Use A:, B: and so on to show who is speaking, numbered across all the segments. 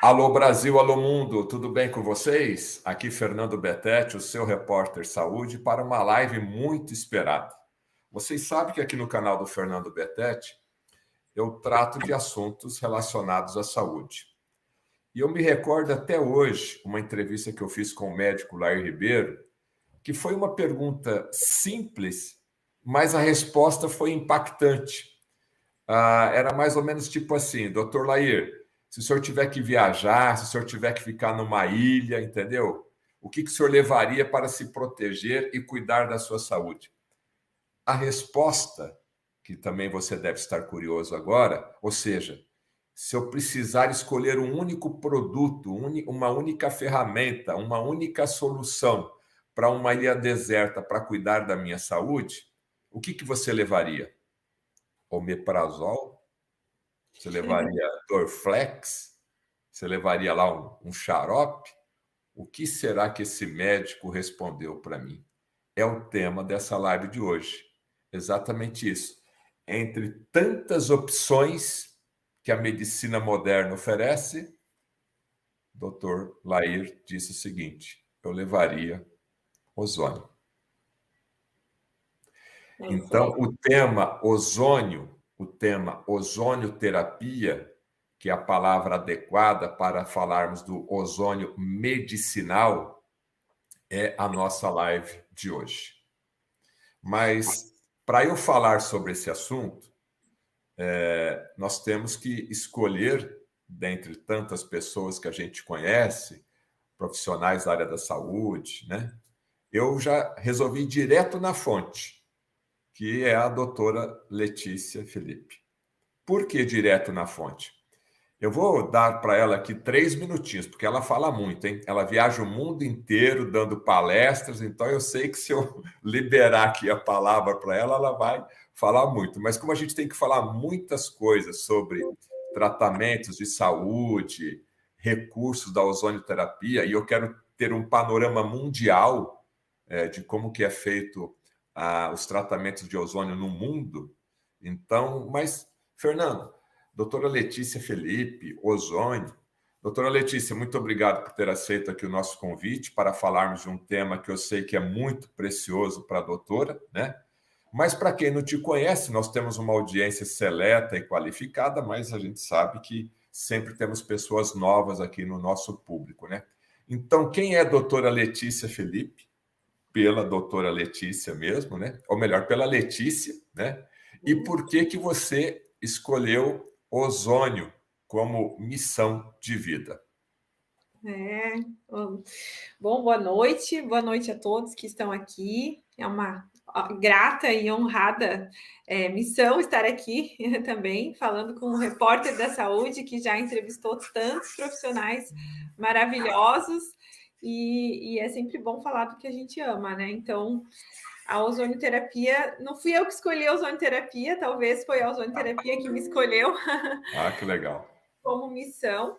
A: Alô Brasil, alô mundo, tudo bem com vocês? Aqui Fernando Betete, o seu repórter saúde, para uma live muito esperada. Vocês sabem que aqui no canal do Fernando Betete eu trato de assuntos relacionados à saúde. E eu me recordo até hoje uma entrevista que eu fiz com o médico Lair Ribeiro, que foi uma pergunta simples, mas a resposta foi impactante. Era mais ou menos tipo assim, doutor Lair, se o senhor tiver que viajar, se o senhor tiver que ficar numa ilha, entendeu? O que o senhor levaria para se proteger e cuidar da sua saúde? A resposta, que também você deve estar curioso agora, ou seja, se eu precisar escolher um único produto, uma única ferramenta, uma única solução para uma ilha deserta para cuidar da minha saúde, o que você levaria? Omeprazol? Você levaria Dorflex? Você levaria lá um xarope? O que será que esse médico respondeu para mim? É o tema dessa live de hoje. Exatamente isso. Entre tantas opções que a medicina moderna oferece, Dr. Lair disse o seguinte: eu levaria ozônio. Então, o tema ozonioterapia, que é a palavra adequada para falarmos do ozônio medicinal, é a nossa live de hoje. Mas, para eu falar sobre esse assunto, nós temos que escolher, dentre tantas pessoas que a gente conhece, profissionais da área da saúde, né? Eu já resolvi ir direto na fonte, que é a doutora Letícia Felipe. Por que direto na fonte? Eu vou dar para ela aqui 3 minutinhos, porque ela fala muito, hein? Ela viaja o mundo inteiro dando palestras, então eu sei que se eu liberar aqui a palavra para ela, ela vai falar muito. Mas como a gente tem que falar muitas coisas sobre tratamentos de saúde, recursos da ozonioterapia, e eu quero ter um panorama mundial de como que é feito os tratamentos de ozônio no mundo. Então, mas, Fernando, doutora Letícia Felipe, ozônio. Doutora Letícia, muito obrigado por ter aceito aqui o nosso convite para falarmos de um tema que eu sei que é muito precioso para a doutora, né? Mas para quem não te conhece, nós temos uma audiência seleta e qualificada, mas a gente sabe que sempre temos pessoas novas aqui no nosso público, né? Então, quem é a doutora Letícia Felipe? Pela doutora Letícia mesmo, né? Ou melhor, pela Letícia, né? E por que você escolheu ozônio como missão de vida?
B: Bom, boa noite a todos que estão aqui. É uma grata e honrada missão estar aqui também, falando com o repórter da saúde, que já entrevistou tantos profissionais maravilhosos, e é sempre bom falar do que a gente ama, né? Então, a ozonioterapia, não fui eu que escolhi a ozonioterapia, talvez foi a ozonioterapia que me escolheu
A: Que legal.
B: como missão.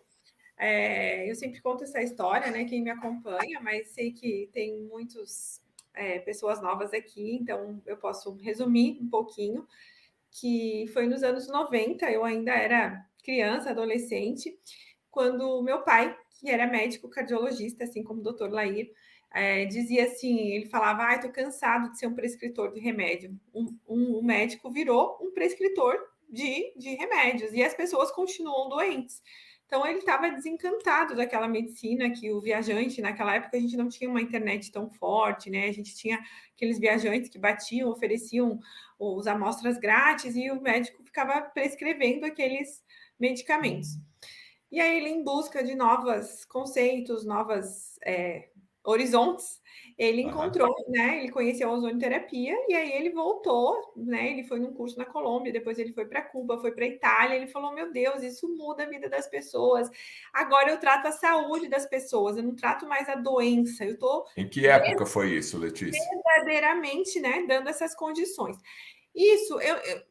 B: Eu sempre conto essa história, né? Quem me acompanha, mas sei que tem muitas pessoas novas aqui, então eu posso resumir um pouquinho, que foi nos anos 90, eu ainda era criança, adolescente, quando meu pai, que era médico cardiologista, assim como o doutor Lair, dizia assim, ele falava, tô cansado de ser um prescritor de remédio. Um médico virou um prescritor de remédios, e as pessoas continuam doentes. Então, ele estava desencantado daquela medicina que o viajante, naquela época, a gente não tinha uma internet tão forte, né? A gente tinha aqueles viajantes que batiam, ofereciam as amostras grátis e o médico ficava prescrevendo aqueles medicamentos. E aí ele, em busca de novos conceitos, novos horizontes, ele encontrou, né? Ele conheceu a ozonioterapia e aí ele voltou, né? Ele foi num curso na Colômbia, depois ele foi para Cuba, foi para Itália. Ele falou: meu Deus, isso muda a vida das pessoas. Agora eu trato a saúde das pessoas, eu não trato mais a doença. Eu tô
A: Em que época foi isso, Letícia?
B: verdadeiramente, né, dando essas condições. Isso,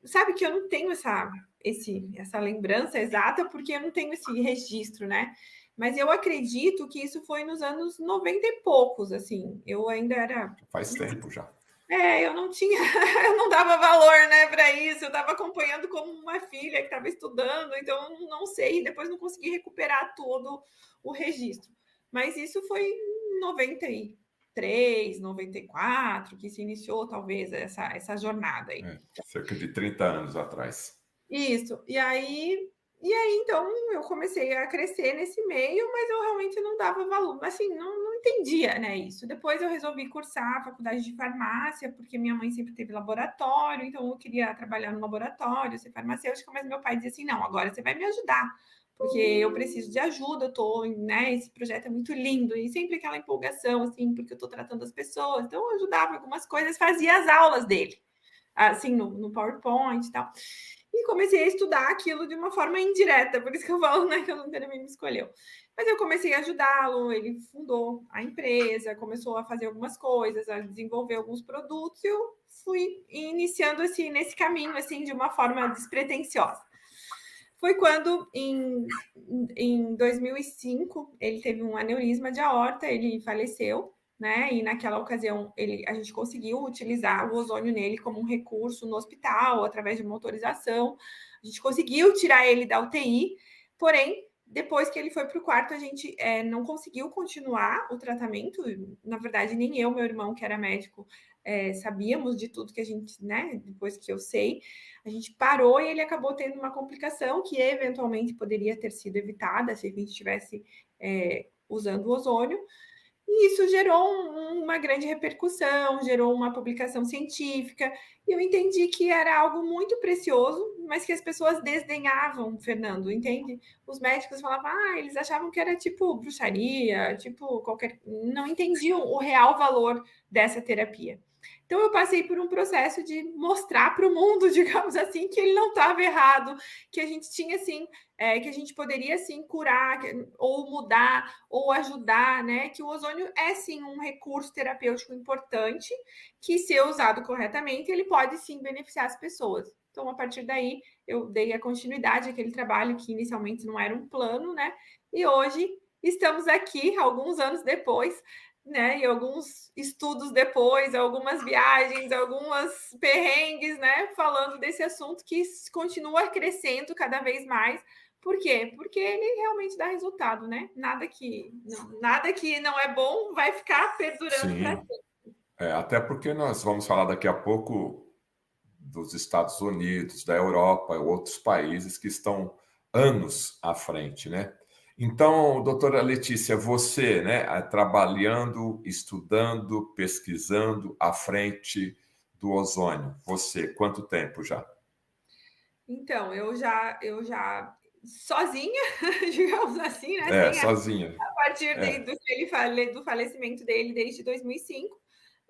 B: sabe que eu não tenho essa lembrança exata, porque eu não tenho esse registro, né? Mas eu acredito que isso foi nos anos 90 e poucos, assim. Eu ainda era.
A: Faz tempo já.
B: Eu não tinha, eu não dava valor, né, para isso. Eu estava acompanhando como uma filha que estava estudando, então não sei. Depois não consegui recuperar todo o registro. Mas isso foi em 93, 94 que se iniciou talvez essa jornada aí.
A: Cerca de 30 anos atrás.
B: Isso. E aí, então, eu comecei a crescer nesse meio, mas eu realmente não dava valor, assim, não entendia, né, isso. Depois eu resolvi cursar a faculdade de farmácia, porque minha mãe sempre teve laboratório, então eu queria trabalhar no laboratório, ser farmacêutica, mas meu pai dizia assim, não, agora você vai me ajudar, porque eu preciso de ajuda, eu tô, né, esse projeto é muito lindo, e sempre aquela empolgação, assim, porque eu tô tratando as pessoas, então eu ajudava algumas coisas, fazia as aulas dele, assim, no PowerPoint e tal. E comecei a estudar aquilo de uma forma indireta, por isso que eu falo, né, que eu não também me escolheu. Mas eu comecei a ajudá-lo, ele fundou a empresa, começou a fazer algumas coisas, a desenvolver alguns produtos, e eu fui iniciando assim nesse caminho assim de uma forma despretensiosa. Foi quando, em 2005, ele teve um aneurisma de aorta, ele faleceu, né? E naquela ocasião a gente conseguiu utilizar o ozônio nele como um recurso no hospital, através de uma autorização. A gente conseguiu tirar ele da UTI, porém, depois que ele foi para o quarto, a gente não conseguiu continuar o tratamento. Na verdade, nem eu, meu irmão, que era médico, sabíamos de tudo que a gente, né? Depois que eu sei, a gente parou e ele acabou tendo uma complicação que eventualmente poderia ter sido evitada se a gente estivesse usando o ozônio. E isso gerou uma grande repercussão, gerou uma publicação científica, e eu entendi que era algo muito precioso, mas que as pessoas desdenhavam, Fernando, entende? Os médicos falavam, eles achavam que era tipo bruxaria, tipo qualquer. Não entendiam o real valor dessa terapia. Então, eu passei por um processo de mostrar para o mundo, digamos assim, que ele não estava errado, que a gente tinha, sim, que a gente poderia, sim, curar, ou mudar, ou ajudar, né? Que o ozônio é, sim, um recurso terapêutico importante, que, se usado corretamente, ele pode, sim, beneficiar as pessoas. Então, a partir daí, eu dei a continuidade àquele trabalho que inicialmente não era um plano, né? E hoje estamos aqui, alguns anos depois, né? E alguns estudos depois, algumas viagens, algumas perrengues, né? Falando desse assunto que continua crescendo cada vez mais. Por quê? Porque ele realmente dá resultado, né? Nada que não é bom vai ficar perdurando para
A: Sim, até porque nós vamos falar daqui a pouco dos Estados Unidos, da Europa, outros países que estão anos à frente, né? Então, doutora Letícia, você, né, trabalhando, estudando, pesquisando à frente do ozônio, você, quanto tempo já?
B: Então, eu já sozinha, digamos assim, né? Sem
A: Sozinha.
B: a partir
A: É.
B: do falecimento dele desde 2005,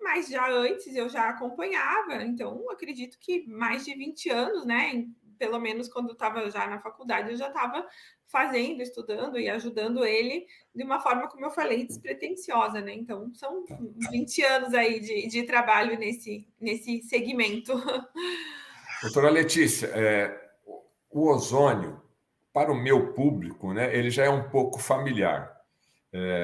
B: mas já antes eu já acompanhava, então acredito que mais de 20 anos, né? Pelo menos quando eu estava já na faculdade, eu já estava fazendo, estudando e ajudando ele de uma forma, como eu falei, despretensiosa, né? Então, são 20 anos aí de trabalho nesse segmento.
A: Doutora Letícia, o ozônio, para o meu público, né, ele já é um pouco familiar.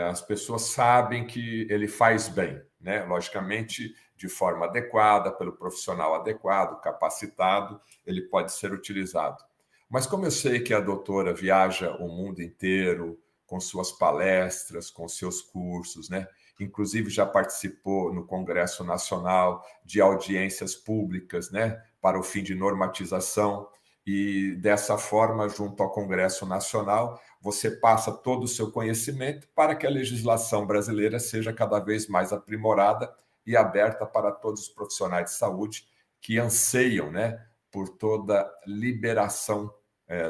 A: As pessoas sabem que ele faz bem, né? Logicamente, de forma adequada, pelo profissional adequado, capacitado, ele pode ser utilizado. Mas como eu sei que a doutora viaja o mundo inteiro com suas palestras, com seus cursos, né? Inclusive já participou no Congresso Nacional de audiências públicas, né, para o fim de normatização, e dessa forma, junto ao Congresso Nacional, você passa todo o seu conhecimento para que a legislação brasileira seja cada vez mais aprimorada e aberta para todos os profissionais de saúde que anseiam, né, por toda liberação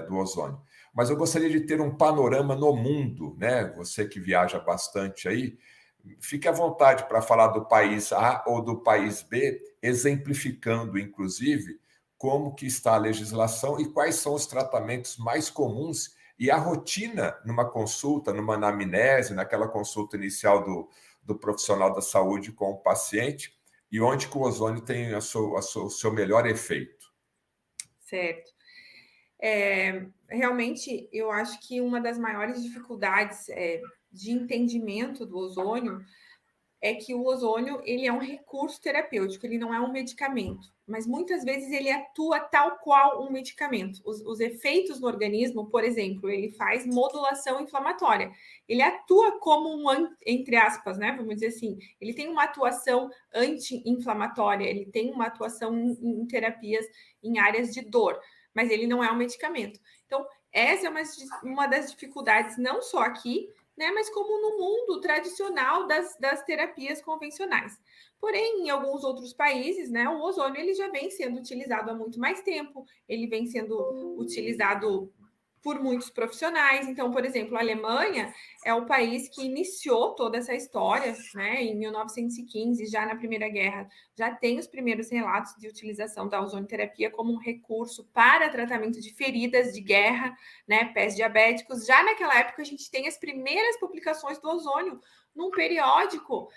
A: do ozônio. Mas eu gostaria de ter um panorama no mundo, né? Você que viaja bastante aí, fique à vontade para falar do país A ou do país B, exemplificando, inclusive, como que está a legislação e quais são os tratamentos mais comuns e a rotina numa consulta, numa anamnese, naquela consulta inicial do profissional da saúde com o paciente, e onde que o ozônio tem o seu melhor efeito.
B: Certo. Realmente, eu acho que uma das maiores dificuldades de entendimento do ozônio é que o ozônio ele é um recurso terapêutico, ele não é um medicamento, mas muitas vezes ele atua tal qual um medicamento. Os efeitos no organismo, por exemplo, ele faz modulação inflamatória. Ele atua como entre aspas, né? Vamos dizer assim, ele tem uma atuação anti-inflamatória, ele tem uma atuação em terapias em áreas de dor, mas ele não é um medicamento. Então, essa é uma das dificuldades, não só aqui, né, mas como no mundo tradicional das terapias convencionais. Porém, em alguns outros países, né, o ozônio ele já vem sendo utilizado há muito mais tempo, ele vem sendo utilizado por muitos profissionais. Então, por exemplo, a Alemanha é o país que iniciou toda essa história, né? Em 1915, já na Primeira Guerra, já tem os primeiros relatos de utilização da ozonoterapia como um recurso para tratamento de feridas de guerra, né? Pés diabéticos. Já naquela época, a gente tem as primeiras publicações do ozônio num periódico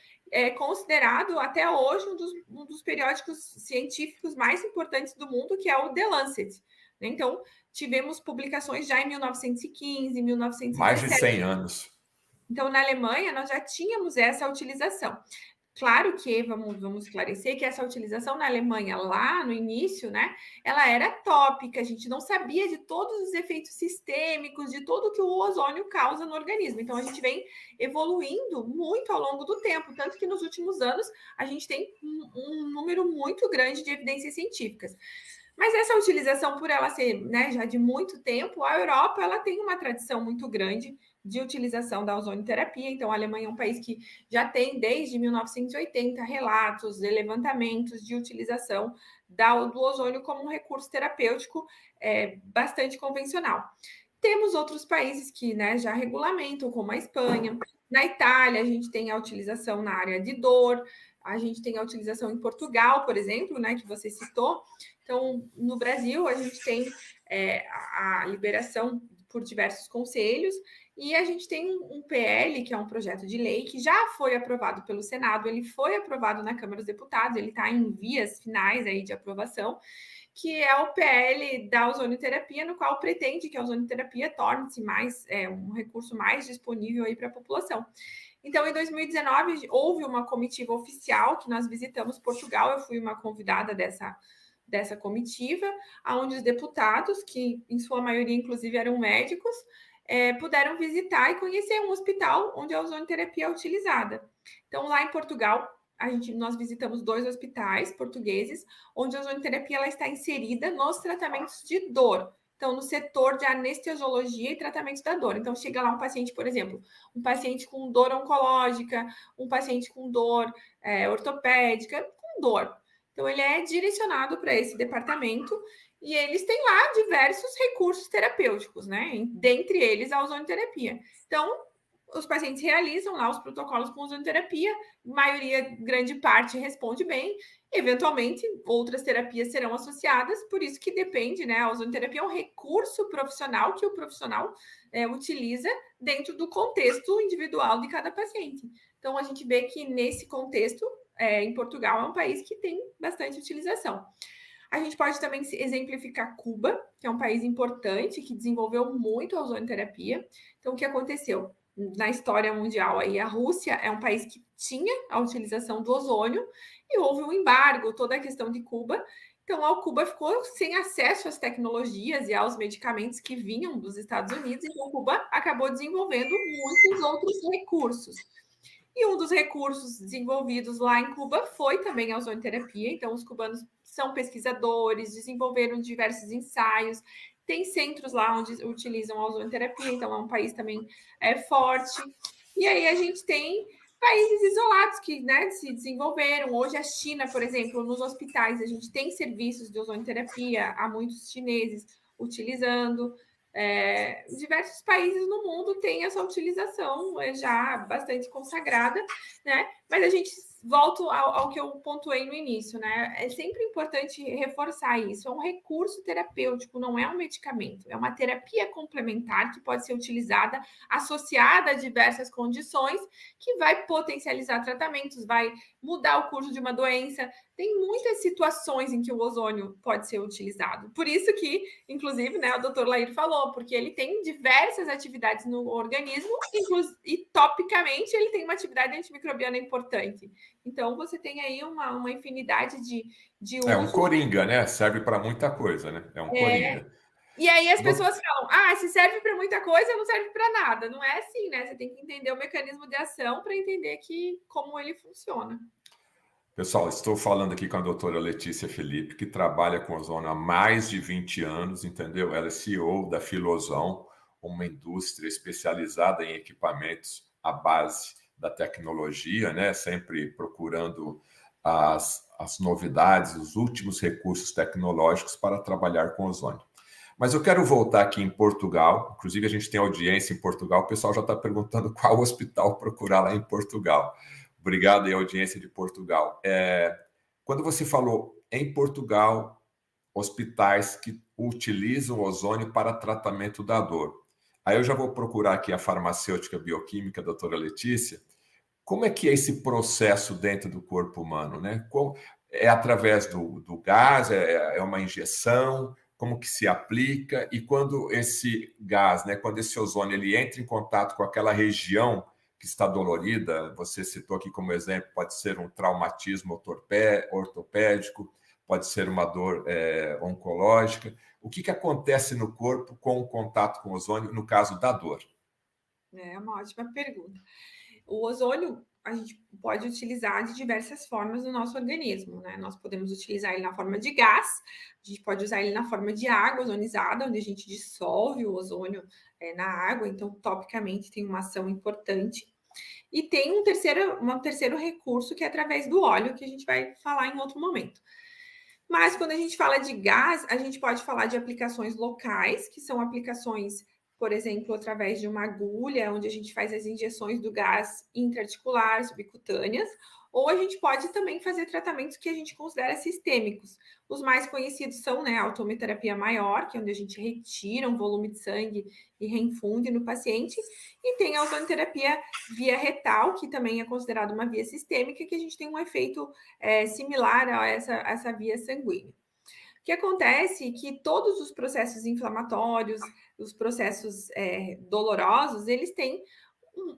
B: considerado até hoje um dos periódicos científicos mais importantes do mundo, que é o The Lancet. Então, tivemos publicações já em 1915, 1917.
A: Mais de 100 anos.
B: Então, na Alemanha, nós já tínhamos essa utilização. Claro que, vamos esclarecer que essa utilização na Alemanha, lá no início, né, ela era tópica, a gente não sabia de todos os efeitos sistêmicos, de tudo que o ozônio causa no organismo. Então, a gente vem evoluindo muito ao longo do tempo, tanto que nos últimos anos a gente tem um número muito grande de evidências científicas. Mas essa utilização, por ela ser, né, já de muito tempo, a Europa ela tem uma tradição muito grande de utilização da ozonoterapia. Então, a Alemanha é um país que já tem, desde 1980, relatos e levantamentos de utilização do ozônio como um recurso terapêutico bastante convencional. Temos outros países que, né, já regulamentam, como a Espanha. Na Itália, a gente tem a utilização na área de dor, a gente tem a utilização em Portugal, por exemplo, né, que você citou. Então, no Brasil, a gente tem a liberação por diversos conselhos e a gente tem um PL, que é um projeto de lei, que já foi aprovado pelo Senado, ele foi aprovado na Câmara dos Deputados, ele está em vias finais aí de aprovação, que é o PL da ozonoterapia, no qual pretende que a ozonoterapia torne-se um recurso mais disponível aí para a população. Então, em 2019, houve uma comitiva oficial que nós visitamos Portugal, eu fui uma convidada dessa comitiva, onde os deputados, que em sua maioria inclusive eram médicos, puderam visitar e conhecer um hospital onde a ozonoterapia é utilizada. Então, lá em Portugal, nós visitamos 2 hospitais portugueses, onde a ozonoterapia ela está inserida nos tratamentos de dor. Então, no setor de anestesiologia e tratamento da dor. Então, chega lá um paciente, por exemplo, um paciente com dor oncológica, um paciente com dor ortopédica, com dor. Então, ele é direcionado para esse departamento e eles têm lá diversos recursos terapêuticos, né? Dentre eles a ozonoterapia. Então, os pacientes realizam lá os protocolos com ozonoterapia, maioria, grande parte, responde bem. Eventualmente, outras terapias serão associadas, por isso que depende, né? A ozonoterapia é um recurso profissional que o profissional utiliza dentro do contexto individual de cada paciente. Então, a gente vê que nesse contexto, em Portugal, é um país que tem bastante utilização. A gente pode também exemplificar Cuba, que é um país importante, que desenvolveu muito a ozonoterapia. Então, o que aconteceu? Na história mundial, aí, a Rússia é um país que tinha a utilização do ozônio e houve um embargo, toda a questão de Cuba. Então, a Cuba ficou sem acesso às tecnologias e aos medicamentos que vinham dos Estados Unidos, então Cuba acabou desenvolvendo muitos outros recursos. E um dos recursos desenvolvidos lá em Cuba foi também a ozonoterapia. Então, os cubanos são pesquisadores, desenvolveram diversos ensaios, tem centros lá onde utilizam a ozonoterapia, então é um país também forte. E aí a gente tem países isolados que, né, se desenvolveram. Hoje a China, por exemplo, nos hospitais a gente tem serviços de ozonoterapia, há muitos chineses utilizando. Diversos países no mundo têm essa utilização já bastante consagrada, né? Mas a gente volto ao que eu pontuei no início, né? É sempre importante reforçar isso. É um recurso terapêutico, não é um medicamento. É uma terapia complementar que pode ser utilizada associada a diversas condições, que vai potencializar tratamentos, vai mudar o curso de uma doença. Tem muitas situações em que o ozônio pode ser utilizado. Por isso que, inclusive, né, o doutor Lair falou, porque ele tem diversas atividades no organismo, e topicamente ele tem uma atividade antimicrobiana importante. Então, você tem aí uma infinidade de
A: É um
B: usos.
A: coringa, né? Serve para muita coisa, né? É um coringa.
B: E aí as
A: Do-
B: pessoas falam, se serve para muita coisa, não serve para nada. Não é assim, né? Você tem que entender o mecanismo de ação para entender como ele funciona.
A: Pessoal, estou falando aqui com a doutora Letícia Felipe, que trabalha com ozônio há mais de 20 anos, entendeu? Ela é CEO da Filozão, uma indústria especializada em equipamentos à base da tecnologia, né? Sempre procurando as novidades, os últimos recursos tecnológicos para trabalhar com ozônio. Mas eu quero voltar aqui em Portugal, inclusive a gente tem audiência em Portugal, o pessoal já está perguntando qual hospital procurar lá em Portugal. Obrigado aí, audiência de Portugal. Quando você falou em Portugal, hospitais que utilizam ozônio para tratamento da dor. Aí eu já vou procurar aqui a farmacêutica bioquímica, a doutora Letícia. Como é que é esse processo dentro do corpo humano, né? É através do gás? É uma injeção? Como que se aplica? E quando esse gás, né, quando esse ozônio ele entra em contato com aquela região que está dolorida, você citou aqui como exemplo, pode ser um traumatismo ortopédico, pode ser uma dor oncológica. O que acontece no corpo com o contato com o ozônio no caso da dor?
B: É uma ótima pergunta. O ozônio a gente pode utilizar de diversas formas no nosso organismo, né? Nós podemos utilizar ele na forma de gás, a gente pode usar ele na forma de água ozonizada, onde a gente dissolve o ozônio na água, então, topicamente, tem uma ação importante. E tem um terceiro recurso, que é através do óleo, que a gente vai falar em outro momento. Mas quando a gente fala de gás, a gente pode falar de aplicações locais, que são aplicações, por exemplo, através de uma agulha, onde a gente faz as injeções do gás intraarticular, subcutâneas, ou a gente pode também fazer tratamentos que a gente considera sistêmicos. Os mais conhecidos são, né, a otometerapia maior, que é onde a gente retira um volume de sangue e reinfunde no paciente, e tem a ozonoterapia via retal, que também é considerada uma via sistêmica, que a gente tem um efeito similar a essa via sanguínea. O que acontece é que todos os processos inflamatórios, os processos dolorosos, eles têm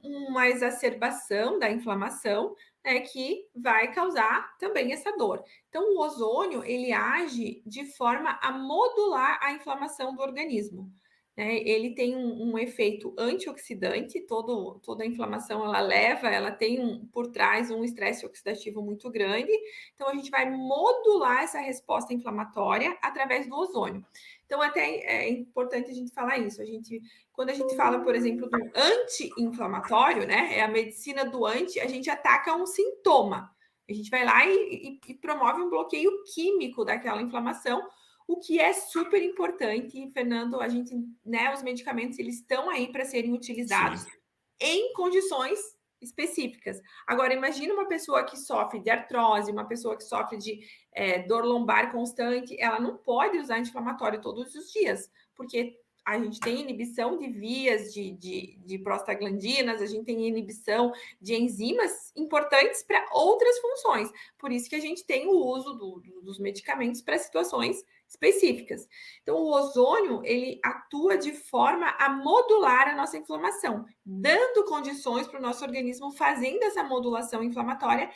B: uma exacerbação da inflamação, né, que vai causar também essa dor. Então, o ozônio, ele age de forma a modular a inflamação do organismo. Né? Ele tem um efeito antioxidante, toda a inflamação ela tem por trás um estresse oxidativo muito grande, então a gente vai modular essa resposta inflamatória através do ozônio. Então, até é importante a gente falar isso. Quando a gente fala, por exemplo, do anti-inflamatório, né? É a medicina do anti, a gente ataca um sintoma. A gente vai lá e promove um bloqueio químico daquela inflamação, o que é super importante, Fernando. Os medicamentos eles estão aí para serem utilizados
A: Sim.
B: em condições específicas. Agora, imagina uma pessoa que sofre de artrose, uma pessoa que sofre de dor lombar constante, ela não pode usar anti-inflamatório todos os dias, porque a gente tem inibição de vias de prostaglandinas, a gente tem inibição de enzimas importantes para outras funções. Por isso que a gente tem o uso dos medicamentos para situações específicas. Então, o ozônio, ele atua de forma a modular a nossa inflamação, dando condições para o nosso organismo fazendo essa modulação inflamatória,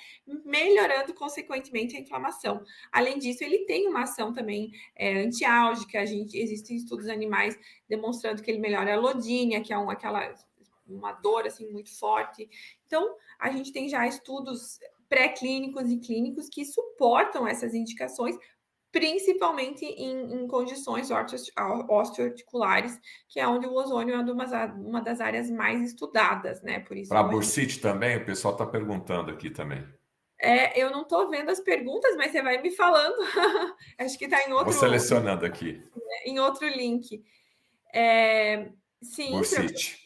B: melhorando, consequentemente, a inflamação. Além disso, ele tem uma ação também antiálgica. Existem estudos animais demonstrando que ele melhora a alodínia, que é uma dor assim muito forte. Então, a gente tem já estudos pré-clínicos e clínicos que suportam essas indicações, principalmente em condições osteoarticulares, que é onde o ozônio é uma das áreas mais estudadas, né? Por
A: Para
B: isso
A: a
B: a gente...
A: bursite também, o pessoal está perguntando aqui também.
B: eu não estou vendo as perguntas, mas você vai me falando. Acho que está
A: Vou selecionando aqui.
B: em outro link. Sim,
A: Bursite.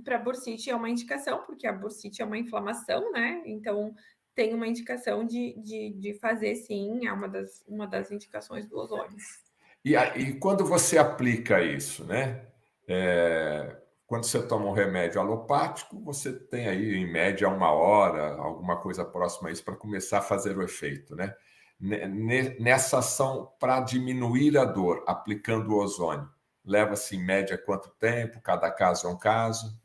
B: para bursite é uma indicação, porque a bursite é uma inflamação, né? Então, tem uma indicação de fazer, sim, é uma das indicações do ozônio.
A: E quando você aplica isso, né? Quando você toma um remédio alopático, você tem aí, em média, 1 hora, alguma coisa próxima a isso, para começar a fazer o efeito, né? Nessa ação para diminuir a dor, aplicando o ozônio, leva-se em média quanto tempo? Cada caso é um caso?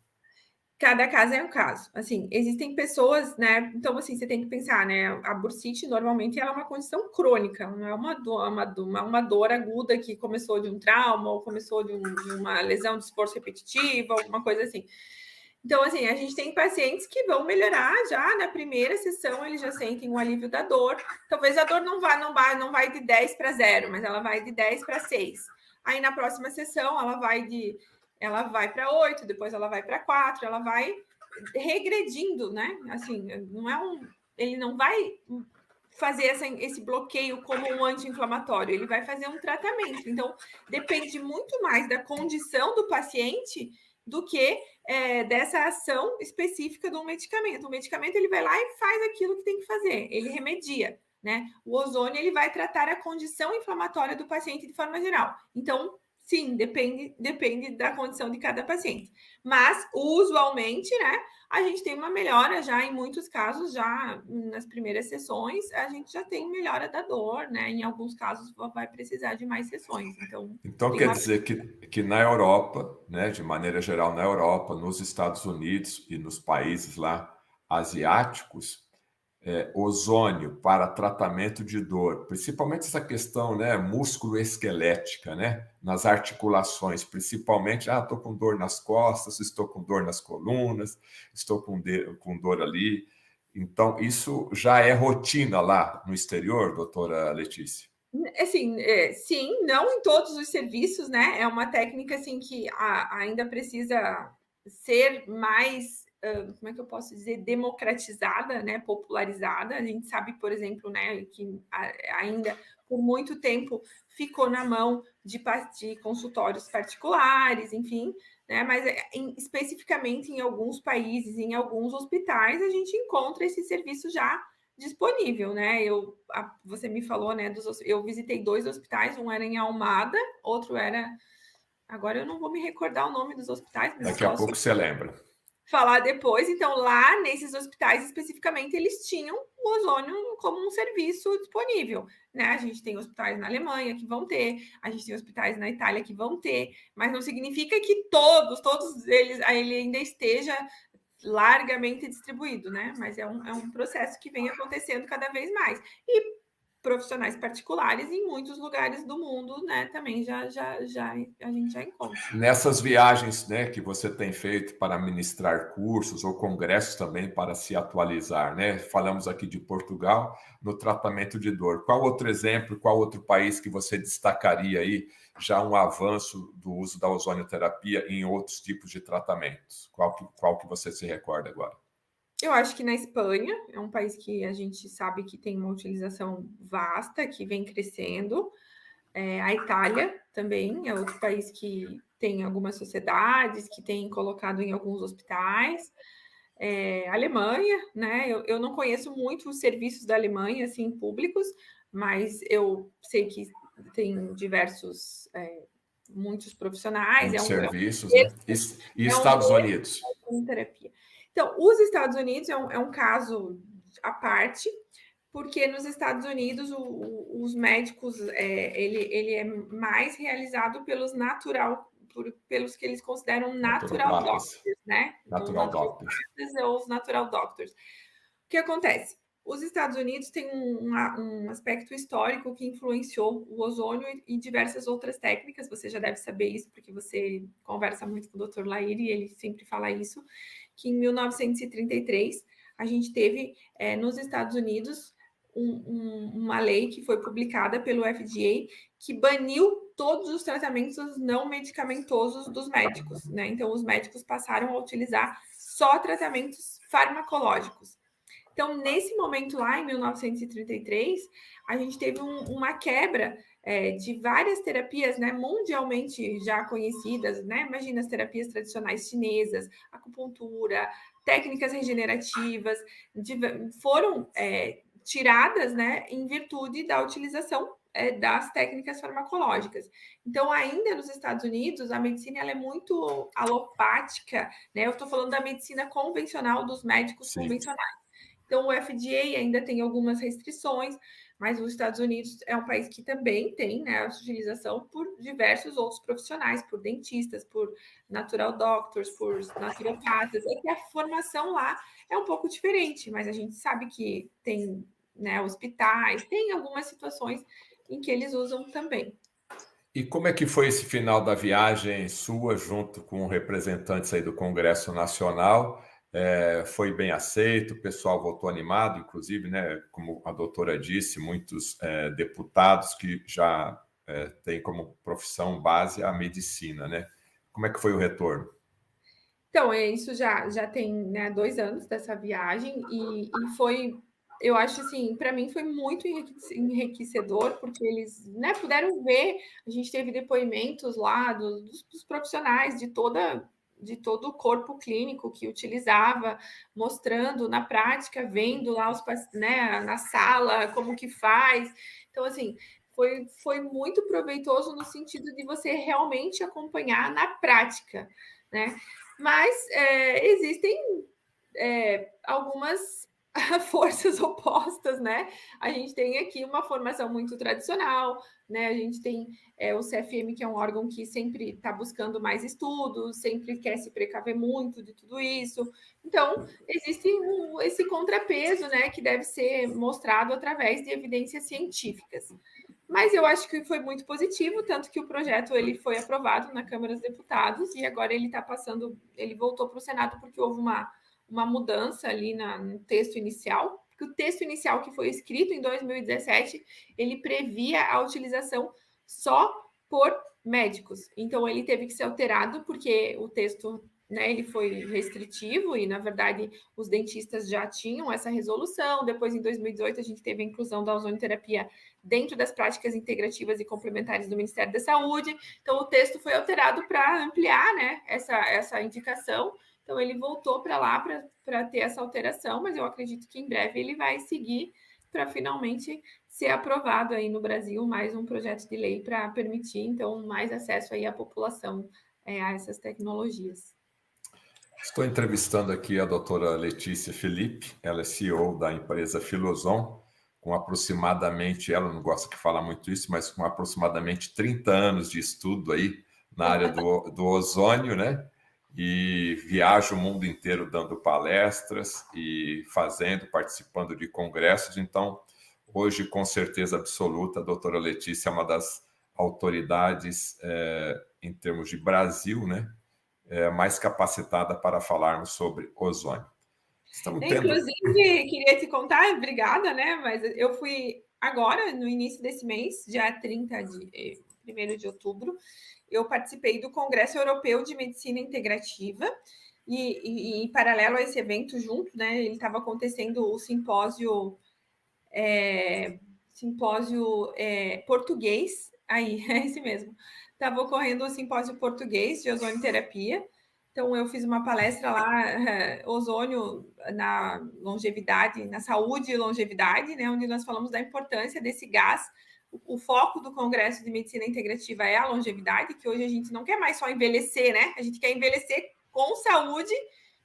B: Cada caso é um caso. Assim, existem pessoas, né? Então, assim, você tem que pensar, né? A bursite, normalmente, ela é uma condição crônica, não é uma dor aguda que começou de um trauma ou começou de uma lesão de esforço repetitivo, alguma coisa assim. Então, assim, a gente tem pacientes que vão melhorar já na primeira sessão, eles já sentem um alívio da dor. Talvez a dor não vai de 10 para 0, mas ela vai de 10 para 6. Aí na próxima sessão ela vai para 8, depois ela vai para 4, ela vai regredindo, né? Assim, ele não vai fazer esse bloqueio como um anti-inflamatório, ele vai fazer um tratamento. Então, depende muito mais da condição do paciente do que dessa ação específica do medicamento. O medicamento ele vai lá e faz aquilo que tem que fazer, ele remedia, né? O ozônio ele vai tratar a condição inflamatória do paciente de forma geral. Então, sim, depende da condição de cada paciente. Mas, usualmente, né, a gente tem uma melhora já em muitos casos, já nas primeiras sessões, a gente já tem melhora da dor, né? Em alguns casos vai precisar de mais sessões.
A: Então quer dizer que na Europa, né, de maneira geral na Europa, nos Estados Unidos e nos países lá asiáticos, ozônio para tratamento de dor, principalmente essa questão, né, músculo-esquelética, né, nas articulações, principalmente, estou com dor nas costas, estou com dor nas colunas, estou com dor ali. Então, isso já é rotina lá no exterior, doutora Letícia?
B: Assim, sim, não em todos os serviços, né? É uma técnica assim que ainda precisa ser mais, como é que eu posso dizer, democratizada, né? Popularizada. A gente sabe, por exemplo, né, que ainda por muito tempo ficou na mão de consultórios particulares, enfim, né? Mas especificamente em alguns países, em alguns hospitais, a gente encontra esse serviço já disponível, né? Você me falou, né? Eu visitei 2 hospitais, um era em Almada, outro era. Agora eu não vou me recordar o nome dos hospitais, mas
A: daqui a pouco você lembra.
B: Falar depois. Então, lá nesses hospitais especificamente, eles tinham o ozônio como um serviço disponível, né? A gente tem hospitais na Alemanha que vão ter, a gente tem hospitais na Itália que vão ter, mas não significa que todos eles ele ainda esteja largamente distribuído, né? Mas é um processo que vem acontecendo cada vez mais. E profissionais particulares em muitos lugares do mundo, né? Também a gente já encontra.
A: Nessas viagens, né, que você tem feito para ministrar cursos ou congressos também para se atualizar, né? Falamos aqui de Portugal no tratamento de dor. Qual outro exemplo, qual outro país que você destacaria aí já um avanço do uso da ozonioterapia em outros tipos de tratamentos? Qual que você se recorda agora?
B: Eu acho que na Espanha é um país que a gente sabe que tem uma utilização vasta, que vem crescendo. A Itália também é outro país que tem algumas sociedades, que tem colocado em alguns hospitais. A Alemanha, né? Eu não conheço muito os serviços da Alemanha, assim, públicos, mas eu sei que tem muitos profissionais.
A: Muitos serviços, né? E Estados Unidos?
B: Terapia. Então, os Estados Unidos é um caso à parte, porque nos Estados Unidos os médicos ele é mais realizado pelos que eles consideram natural doctors, né?
A: Natural doctors.
B: Ou os natural doctors. O que acontece? Os Estados Unidos têm um aspecto histórico que influenciou o ozônio e diversas outras técnicas. Você já deve saber isso, porque você conversa muito com o Dr. Lair e ele sempre fala isso, que em 1933 a gente teve nos Estados Unidos uma lei que foi publicada pelo FDA que baniu todos os tratamentos não medicamentosos dos médicos, né? Então, os médicos passaram a utilizar só tratamentos farmacológicos. Então, nesse momento lá, em 1933, a gente teve uma quebra de várias terapias, né, mundialmente já conhecidas, né? Imagina as terapias tradicionais chinesas, acupuntura, técnicas regenerativas, foram tiradas, né, em virtude da utilização das técnicas farmacológicas. Então, ainda nos Estados Unidos, a medicina ela é muito alopática, né? Eu estou falando da medicina convencional, dos médicos
A: Sim.
B: convencionais. Então, o FDA ainda tem algumas restrições, mas os Estados Unidos é um país que também tem, né, a utilização por diversos outros profissionais, por dentistas, por natural doctors, por naturopatas. É que a formação lá é um pouco diferente, mas a gente sabe que tem, né, hospitais, tem algumas situações em que eles usam também.
A: E como é que foi esse final da viagem sua, junto com representantes aí do Congresso Nacional? Foi bem aceito, o pessoal voltou animado, inclusive, né, como a doutora disse, muitos deputados que já têm como profissão base a medicina, né? Como é que foi o retorno?
B: Então, isso já tem, né, 2 anos dessa viagem e foi, eu acho assim, para mim foi muito enriquecedor, porque eles, né, puderam ver, a gente teve depoimentos lá dos profissionais de todo o corpo clínico que utilizava, mostrando na prática, vendo lá né, na sala como que faz. Então, assim, foi muito proveitoso no sentido de você realmente acompanhar na prática, né? Mas existem algumas forças opostas, né? A gente tem aqui uma formação muito tradicional, né? A gente tem o CFM, que é um órgão que sempre está buscando mais estudos, sempre quer se precaver muito de tudo isso. Então, existe esse contrapeso, né? Que deve ser mostrado através de evidências científicas. Mas eu acho que foi muito positivo, tanto que o projeto ele foi aprovado na Câmara dos Deputados e agora ele está passando, ele voltou para o Senado porque houve uma mudança ali no texto inicial, porque o texto inicial que foi escrito em 2017, ele previa a utilização só por médicos. Então ele teve que ser alterado porque o texto, né, ele foi restritivo e na verdade os dentistas já tinham essa resolução. Depois em 2018 a gente teve a inclusão da ozonoterapia dentro das práticas integrativas e complementares do Ministério da Saúde. Então, o texto foi alterado para ampliar, né, essa indicação. Então, ele voltou para lá para ter essa alteração, mas eu acredito que em breve ele vai seguir para finalmente ser aprovado aí no Brasil mais um projeto de lei para permitir, então, mais acesso aí à população a essas tecnologias.
A: Estou entrevistando aqui a doutora Letícia Felipe, ela é CEO da empresa Filoson, com aproximadamente, ela não gosta de falar muito isso, mas com aproximadamente 30 anos de estudo aí na área do ozônio, né? E viaja o mundo inteiro dando palestras e participando de congressos. Então, hoje, com certeza absoluta, a doutora Letícia é uma das autoridades em termos de Brasil, né? Mais capacitada para falarmos sobre ozônio. Estamos tendo.
B: Inclusive, queria te contar, obrigada, né? Mas eu fui agora, no início desse mês, dia 1º de outubro, eu participei do Congresso Europeu de Medicina Integrativa, e em paralelo a esse evento, junto, né? Ele estava acontecendo o simpósio português, aí, é esse mesmo. Estava ocorrendo o simpósio português de ozonoterapia. Então, eu fiz uma palestra lá, ozônio na longevidade, na saúde e longevidade, né, onde nós falamos da importância desse gás. O foco do Congresso de Medicina Integrativa é a longevidade, que hoje a gente não quer mais só envelhecer, né? A gente quer envelhecer com saúde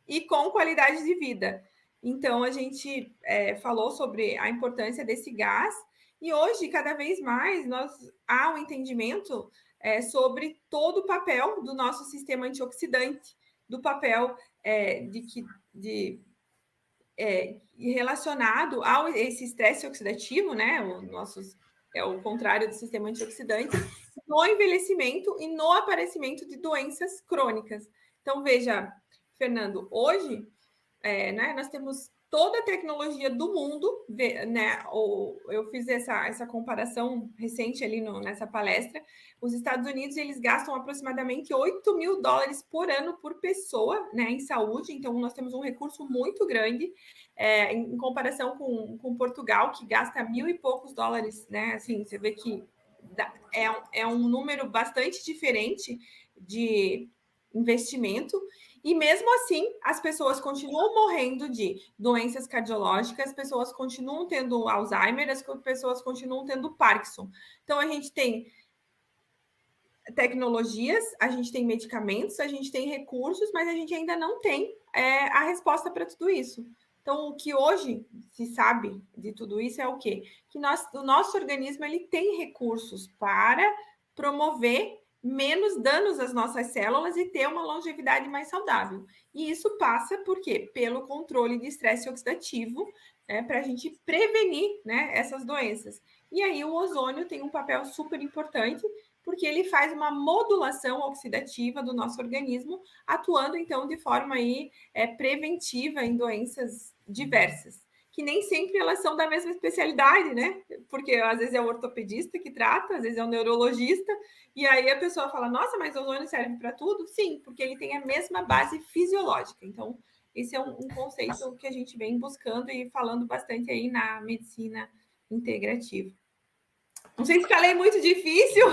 B: e com qualidade de vida. Então, a gente falou sobre a importância desse gás e hoje, cada vez mais, há um entendimento sobre todo o papel do nosso sistema antioxidante, do papel relacionado a esse estresse oxidativo, né? É o contrário do sistema antioxidante, no envelhecimento e no aparecimento de doenças crônicas. Então, veja, Fernando, hoje né, nós temos toda a tecnologia do mundo, né? Eu fiz essa comparação recente ali nessa palestra. Os Estados Unidos eles gastam aproximadamente $8.000 por ano por pessoa, né, em saúde. Então nós temos um recurso muito grande em comparação com Portugal, que gasta $1.000 e poucos, né? Assim, você vê que é um número bastante diferente de investimento, e mesmo assim as pessoas continuam morrendo de doenças cardiológicas, as pessoas continuam tendo Alzheimer, as pessoas continuam tendo Parkinson. Então a gente tem tecnologias, a gente tem medicamentos, a gente tem recursos, mas a gente ainda não tem a resposta para tudo isso. Então, o que hoje se sabe de tudo isso é o quê? Que o nosso organismo ele tem recursos para promover menos danos às nossas células e ter uma longevidade mais saudável. E isso passa por quê? Pelo controle de estresse oxidativo, para a gente prevenir, né, essas doenças. E aí o ozônio tem um papel super importante, porque ele faz uma modulação oxidativa do nosso organismo, atuando então de forma aí, preventiva em doenças diversas, que nem sempre elas são da mesma especialidade, né? Porque às vezes é o ortopedista que trata, às vezes é o neurologista, e aí a pessoa fala: nossa, mas o ozônio serve para tudo? Sim, porque ele tem a mesma base fisiológica. Então, esse é um conceito que a gente vem buscando e falando bastante aí na medicina integrativa. Não sei se falei muito difícil.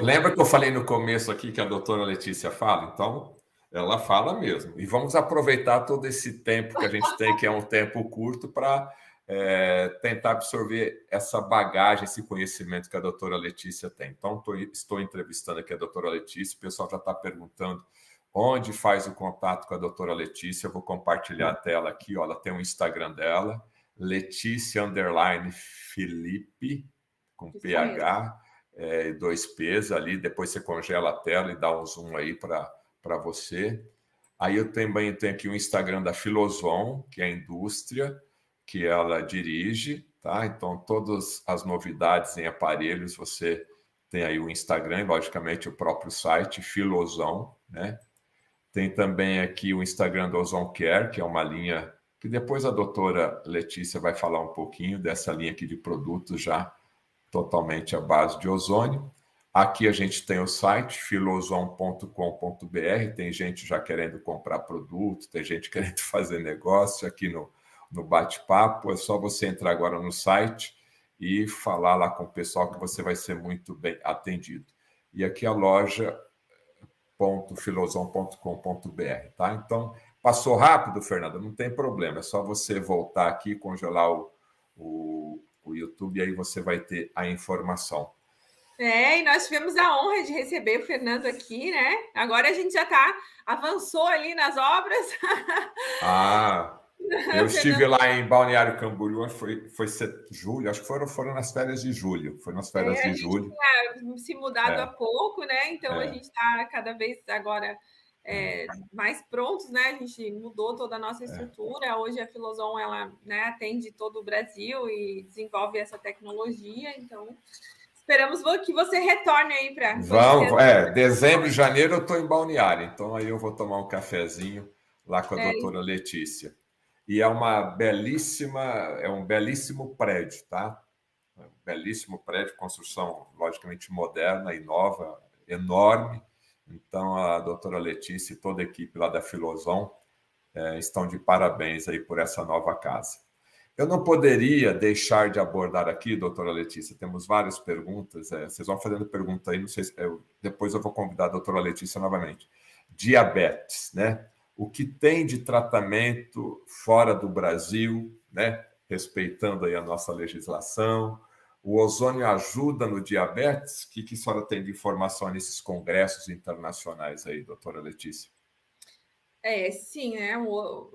A: Lembra que eu falei no começo aqui que a doutora Letícia fala? Então, ela fala mesmo. E vamos aproveitar todo esse tempo que a gente tem, que é um tempo curto, para tentar absorver essa bagagem, esse conhecimento que a doutora Letícia tem. Então, estou entrevistando aqui a doutora Letícia, o pessoal já está perguntando onde faz o contato com a doutora Letícia. Eu vou compartilhar a tela aqui, ó, ela tem o Instagram dela, Letícia_Felipe, com
B: Isso
A: PH, 2Ps ali, depois você congela a tela e dá um zoom aí para você. Aí eu também tenho aqui o Instagram da Filozon, que é a indústria que ela dirige, tá? Então, todas as novidades em aparelhos, você tem aí o Instagram, e, logicamente, o próprio site, Filozon, né? Tem também aqui o Instagram do Ozon Care, que é uma linha que depois a doutora Letícia vai falar um pouquinho dessa linha aqui de produtos já totalmente à base de ozônio. Aqui a gente tem o site filozon.com.br, tem gente já querendo comprar produto, tem gente querendo fazer negócio aqui no bate-papo. É só você entrar agora no site e falar lá com o pessoal que você vai ser muito bem atendido. E aqui a loja filozon.com.br, tá? Então, passou rápido, Fernanda? Não tem problema, é só você voltar aqui, congelar o YouTube, e aí você vai ter a informação.
B: E nós tivemos a honra de receber o Fernando aqui, né? Agora a gente já avançou ali nas obras.
A: Eu estive lá em Balneário Camboriú, foi julho, acho que foram nas férias de julho. Foi nas férias
B: A
A: de
B: gente
A: julho.
B: tinha se mudado há pouco, né? Então a gente está cada vez agora mais prontos, né? A gente mudou toda a nossa estrutura. Hoje a Filozon ela, né, atende todo o Brasil e desenvolve essa tecnologia. Então esperamos que você retorne aí para.
A: Dezembro e janeiro eu estou em Balneário, então aí eu vou tomar um cafezinho lá com a doutora Letícia. E é um belíssimo prédio, tá? Um belíssimo prédio, construção logicamente moderna e nova, enorme. Então a doutora Letícia e toda a equipe lá da Filozon estão de parabéns aí por essa nova casa. Eu não poderia deixar de abordar aqui, doutora Letícia, temos várias perguntas, vocês vão fazendo pergunta aí, não sei se depois eu vou convidar a doutora Letícia novamente. Diabetes, né? O que tem de tratamento fora do Brasil, né? Respeitando aí a nossa legislação. O ozônio ajuda no diabetes? O que a senhora tem de informação nesses congressos internacionais aí, doutora Letícia?
B: Sim, né?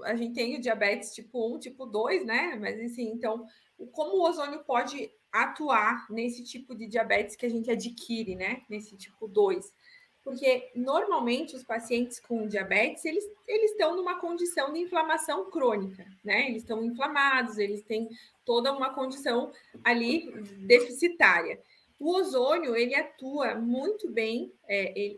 B: A gente tem o diabetes tipo 1, tipo 2, né? Mas assim, então, como o ozônio pode atuar nesse tipo de diabetes que a gente adquire, né? Nesse tipo 2? Porque normalmente os pacientes com diabetes, eles estão numa condição de inflamação crônica, né? Eles estão inflamados, eles têm toda uma condição ali deficitária. O ozônio, ele atua muito bem,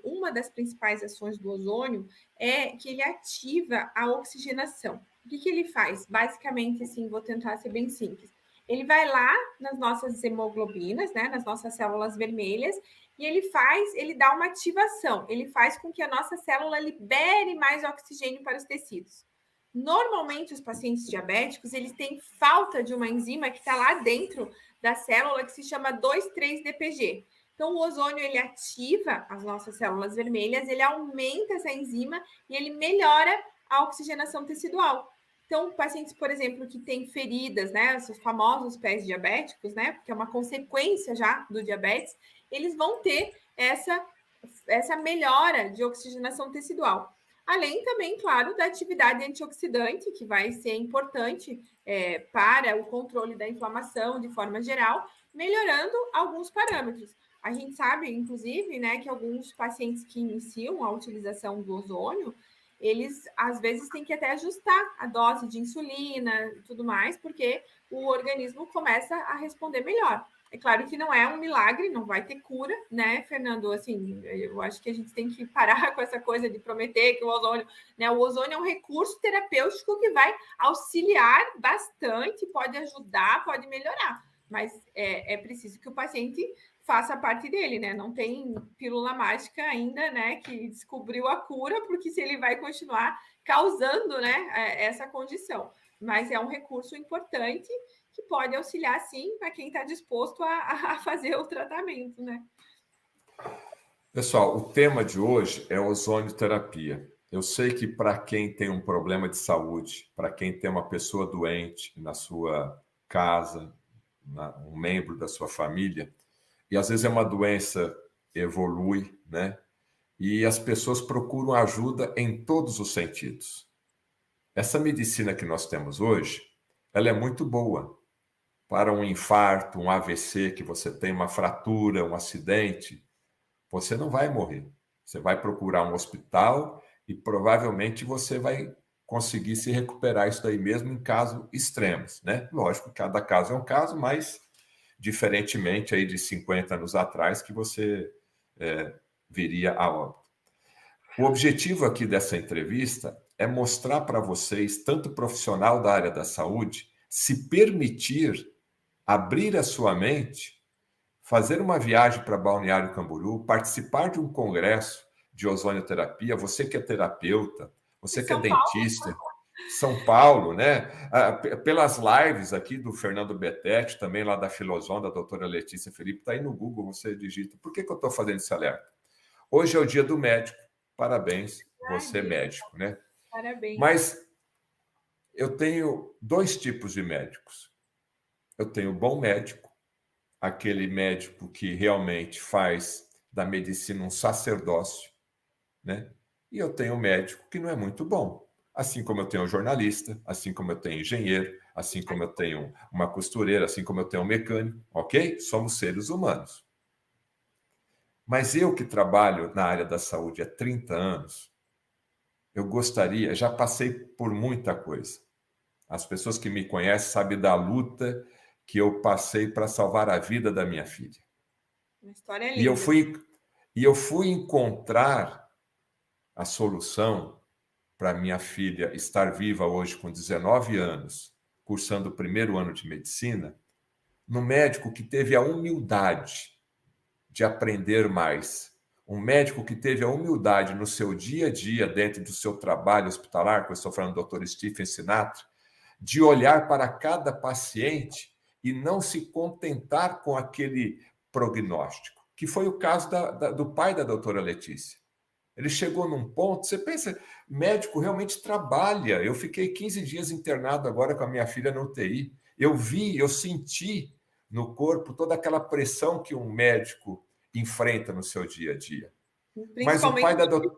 B: uma das principais ações do ozônio é que ele ativa a oxigenação. O que ele faz? Basicamente, assim, vou tentar ser bem simples. Ele vai lá nas nossas hemoglobinas, né, nas nossas células vermelhas, e ele dá uma ativação, ele faz com que a nossa célula libere mais oxigênio para os tecidos. Normalmente, os pacientes diabéticos, eles têm falta de uma enzima que está lá dentro da célula, que se chama 2,3-DPG. Então, o ozônio, ele ativa as nossas células vermelhas, ele aumenta essa enzima e ele melhora a oxigenação tecidual. Então, pacientes, por exemplo, que têm feridas, né, os famosos pés diabéticos, né, que é uma consequência já do diabetes, eles vão ter essa melhora de oxigenação tecidual. Além também, claro, da atividade antioxidante, que vai ser importante para o controle da inflamação de forma geral, melhorando alguns parâmetros. A gente sabe, inclusive, né, que alguns pacientes que iniciam a utilização do ozônio, eles às vezes têm que até ajustar a dose de insulina e tudo mais, porque o organismo começa a responder melhor. É claro que não é um milagre, não vai ter cura, né, Fernando? Assim, eu acho que a gente tem que parar com essa coisa de prometer que o ozônio, né? O ozônio é um recurso terapêutico que vai auxiliar bastante, pode ajudar, pode melhorar, mas é preciso que o paciente faça parte dele, né? Não tem pílula mágica ainda, né, que descobriu a cura, porque se ele vai continuar causando, né, essa condição. Mas é um recurso importante que pode auxiliar, sim, para quem está disposto a fazer o tratamento, né?
A: Pessoal, o tema de hoje é ozonioterapia. Eu sei que para quem tem um problema de saúde, para quem tem uma pessoa doente na sua casa, um membro da sua família, e às vezes é uma doença evolui, né? E as pessoas procuram ajuda em todos os sentidos. Essa medicina que nós temos hoje, ela é muito boa para um infarto, um AVC, que você tem uma fratura, um acidente. Você não vai morrer. Você vai procurar um hospital e provavelmente você vai conseguir se recuperar isso daí mesmo em casos extremos, né? Lógico, cada caso é um caso, mas diferentemente aí de 50 anos atrás que você viria a óbito. O objetivo aqui dessa entrevista é mostrar para vocês, tanto profissional da área da saúde, se permitir abrir a sua mente, fazer uma viagem para Balneário Camboriú, participar de um congresso de ozonioterapia, você que é terapeuta, você que é
B: São Paulo.
A: dentista, São Paulo, né? Pelas lives aqui do Fernando Betete, também lá da Filozon, da doutora Letícia Felipe, está aí no Google, você digita. Por que eu estou fazendo esse alerta? Hoje é o dia do médico, parabéns, você é médico, né?
B: Parabéns.
A: Mas eu tenho dois tipos de médicos. Eu tenho o bom médico, aquele médico que realmente faz da medicina um sacerdócio, né? E eu tenho um médico que não é muito bom. Assim como eu tenho um jornalista, assim como eu tenho um engenheiro, assim como eu tenho uma costureira, assim como eu tenho um mecânico, ok? Somos seres humanos. Mas eu que trabalho na área da saúde há 30 anos, eu gostaria, já passei por muita coisa. As pessoas que me conhecem sabem da luta que eu passei para salvar a vida da minha filha.
B: Uma história
A: E eu
B: linda.
A: fui encontrar a solução para minha filha estar viva hoje com 19 anos, cursando o primeiro ano de medicina, no médico que teve a humildade de aprender mais. Um médico que teve a humildade no seu dia a dia, dentro do seu trabalho hospitalar, que eu estou falando do Dr. Stephen Sinatra, de olhar para cada paciente e não se contentar com aquele prognóstico, que foi o caso do pai da doutora Letícia. Ele chegou num ponto, você pensa, médico realmente trabalha. Eu fiquei 15 dias internado agora com a minha filha no UTI. Eu senti no corpo toda aquela pressão que um médico enfrenta no seu dia a dia. Mas o pai da doutora,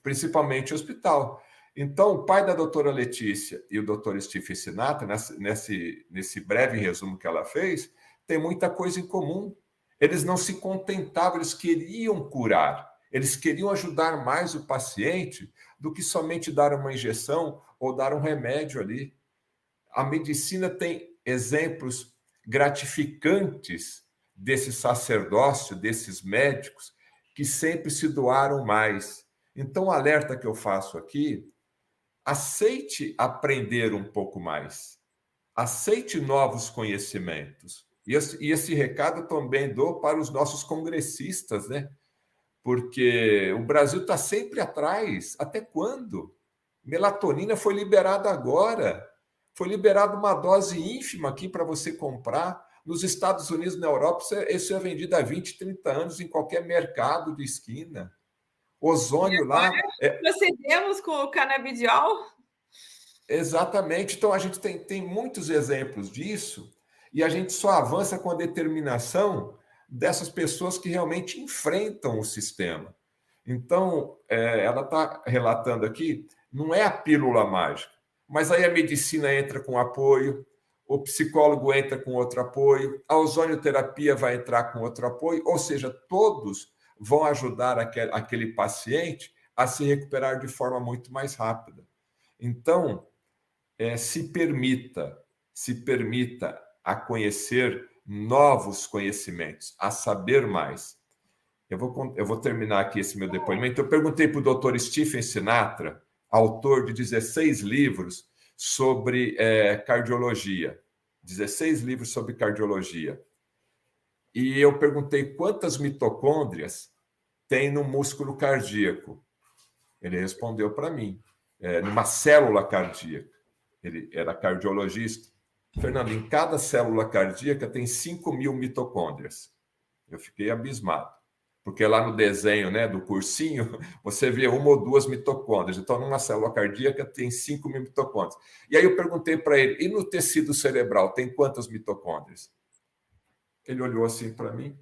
A: principalmente o hospital. Então, o pai da doutora Letícia e o doutor Stephen Sinatra, nesse breve resumo que ela fez, tem muita coisa em comum. Eles não se contentavam, eles queriam curar. Eles queriam ajudar mais o paciente do que somente dar uma injeção ou dar um remédio ali. A medicina tem exemplos gratificantes desse sacerdócio, desses médicos, que sempre se doaram mais. Então, o alerta que eu faço aqui, aceite aprender um pouco mais. Aceite novos conhecimentos. E esse recado também dou para os nossos congressistas, né? Porque o Brasil está sempre atrás. Até quando? Melatonina foi liberada agora. Foi liberada uma dose ínfima aqui para você comprar. Nos Estados Unidos, na Europa, isso é vendido há 20, 30 anos em qualquer mercado de esquina. Ozônio lá.
B: Procedemos com o canabidiol?
A: Exatamente. Então, a gente tem muitos exemplos disso e a gente só avança com a determinação dessas pessoas que realmente enfrentam o sistema. Então, ela está relatando aqui, não é a pílula mágica, mas aí a medicina entra com apoio, o psicólogo entra com outro apoio, a ozonioterapia vai entrar com outro apoio, ou seja, todos vão ajudar aquele paciente a se recuperar de forma muito mais rápida. Então, se permita a conhecer novos conhecimentos, a saber mais. Eu vou terminar aqui esse meu depoimento. Eu perguntei para o Dr. Stephen Sinatra, autor de 16 livros sobre cardiologia. 16 livros sobre cardiologia. E eu perguntei quantas mitocôndrias tem no músculo cardíaco. Ele respondeu para mim, numa célula cardíaca. Ele era cardiologista. Fernando, em cada célula cardíaca tem 5.000 mitocôndrias. Eu fiquei abismado. Porque lá no desenho, né, do cursinho, você vê uma ou duas mitocôndrias. Então, numa célula cardíaca tem 5.000 mitocôndrias. E aí eu perguntei para ele, e no tecido cerebral tem quantas mitocôndrias? Ele olhou assim para mim.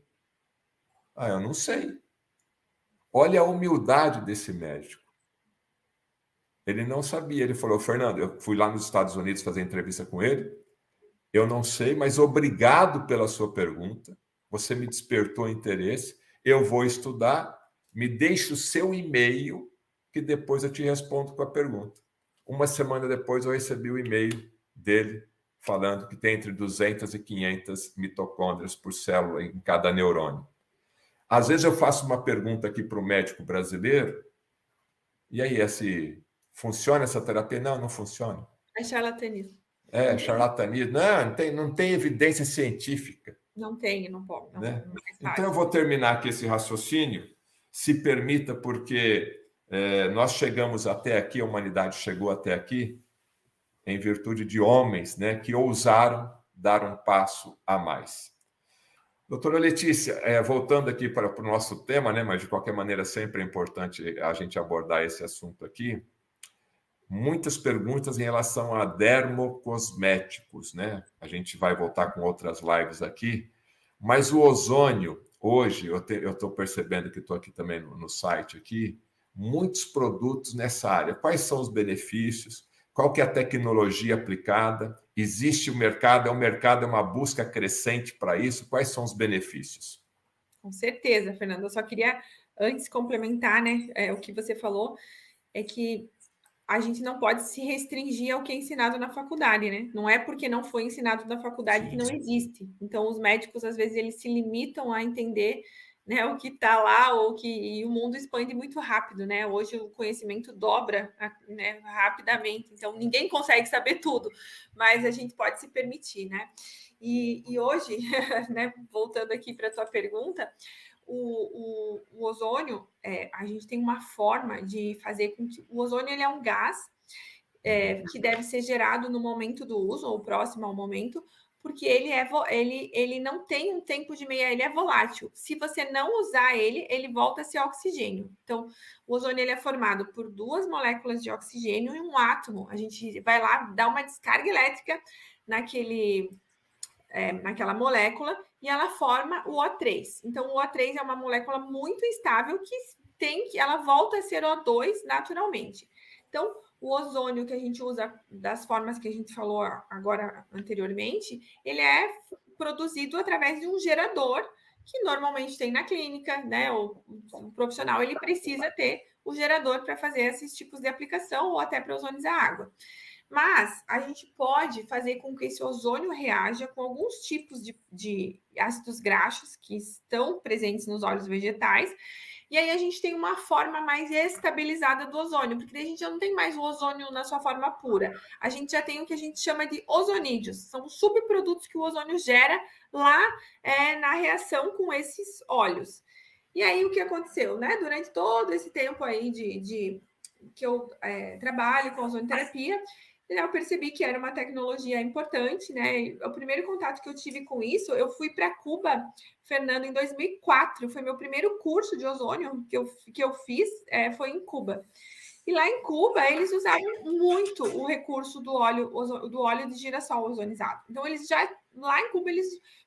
A: Eu não sei. Olha a humildade desse médico. Ele não sabia. Ele falou, Fernando, eu fui lá nos Estados Unidos fazer entrevista com ele. Eu não sei, mas obrigado pela sua pergunta. Você me despertou interesse. Eu vou estudar. Me deixe o seu e-mail, que depois eu te respondo com a pergunta. Uma semana depois, eu recebi o e-mail dele falando que tem entre 200 e 500 mitocôndrias por célula em cada neurônio. Às vezes eu faço uma pergunta aqui para o médico brasileiro, e aí, funciona essa terapia? Não, não funciona.
B: É charlatanismo.
A: Charlatanismo. Não tem evidência científica.
B: Não tem, não pode. Não,
A: Né?
B: não
A: Então, eu vou terminar aqui esse raciocínio. Se permita, porque nós chegamos até aqui, a humanidade chegou até aqui, em virtude de homens, né, que ousaram dar um passo a mais. Doutora Letícia, voltando aqui para o nosso tema, né, mas de qualquer maneira sempre é importante a gente abordar esse assunto aqui. Muitas perguntas em relação a dermocosméticos, né? A gente vai voltar com outras lives aqui, mas o ozônio, hoje, eu estou percebendo que estou aqui também no site aqui, muitos produtos nessa área. Quais são os benefícios? Qual que é a tecnologia aplicada? Existe o mercado? É uma busca crescente para isso? Quais são os benefícios?
B: Com certeza, Fernando. Eu só queria, antes, complementar, né? O que você falou é que a gente não pode se restringir ao que é ensinado na faculdade, né? Não é porque não foi ensinado na faculdade que não existe. Então, os médicos, às vezes, eles se limitam a entender, né, o que está lá, e o mundo expande muito rápido, né? Hoje o conhecimento dobra, né, rapidamente, então ninguém consegue saber tudo, mas a gente pode se permitir, né? E hoje, né, voltando aqui para a tua pergunta, o ozônio, a gente tem uma forma de fazer com que o ozônio ele é um gás que deve ser gerado no momento do uso ou próximo ao momento, porque ele não tem um tempo de meia, ele é volátil. Se você não usar ele, ele volta a ser oxigênio. Então, o ozônio ele é formado por duas moléculas de oxigênio e um átomo. A gente vai lá dar uma descarga elétrica naquela molécula e ela forma o O3. Então, o O3 é uma molécula muito instável que ela volta a ser O2 naturalmente. Então, o ozônio que a gente usa das formas que a gente falou agora anteriormente, ele é produzido através de um gerador que normalmente tem na clínica, né? O profissional ele precisa ter o gerador para fazer esses tipos de aplicação ou até para ozonizar a água. Mas a gente pode fazer com que esse ozônio reaja com alguns tipos de ácidos graxos que estão presentes nos óleos vegetais. E aí a gente tem uma forma mais estabilizada do ozônio, porque a gente já não tem mais o ozônio na sua forma pura. A gente já tem o que a gente chama de ozonídeos. São subprodutos que o ozônio gera lá na reação com esses óleos. E aí o que aconteceu, né? Durante todo esse tempo aí trabalho com ozonioterapia, eu percebi que era uma tecnologia importante, né? O primeiro contato que eu tive com isso, eu fui para Cuba, Fernando, em 2004. Foi meu primeiro curso de ozônio que eu fiz, foi em Cuba. E lá em Cuba, eles usavam muito o recurso do óleo de girassol ozonizado. Então, lá em Cuba,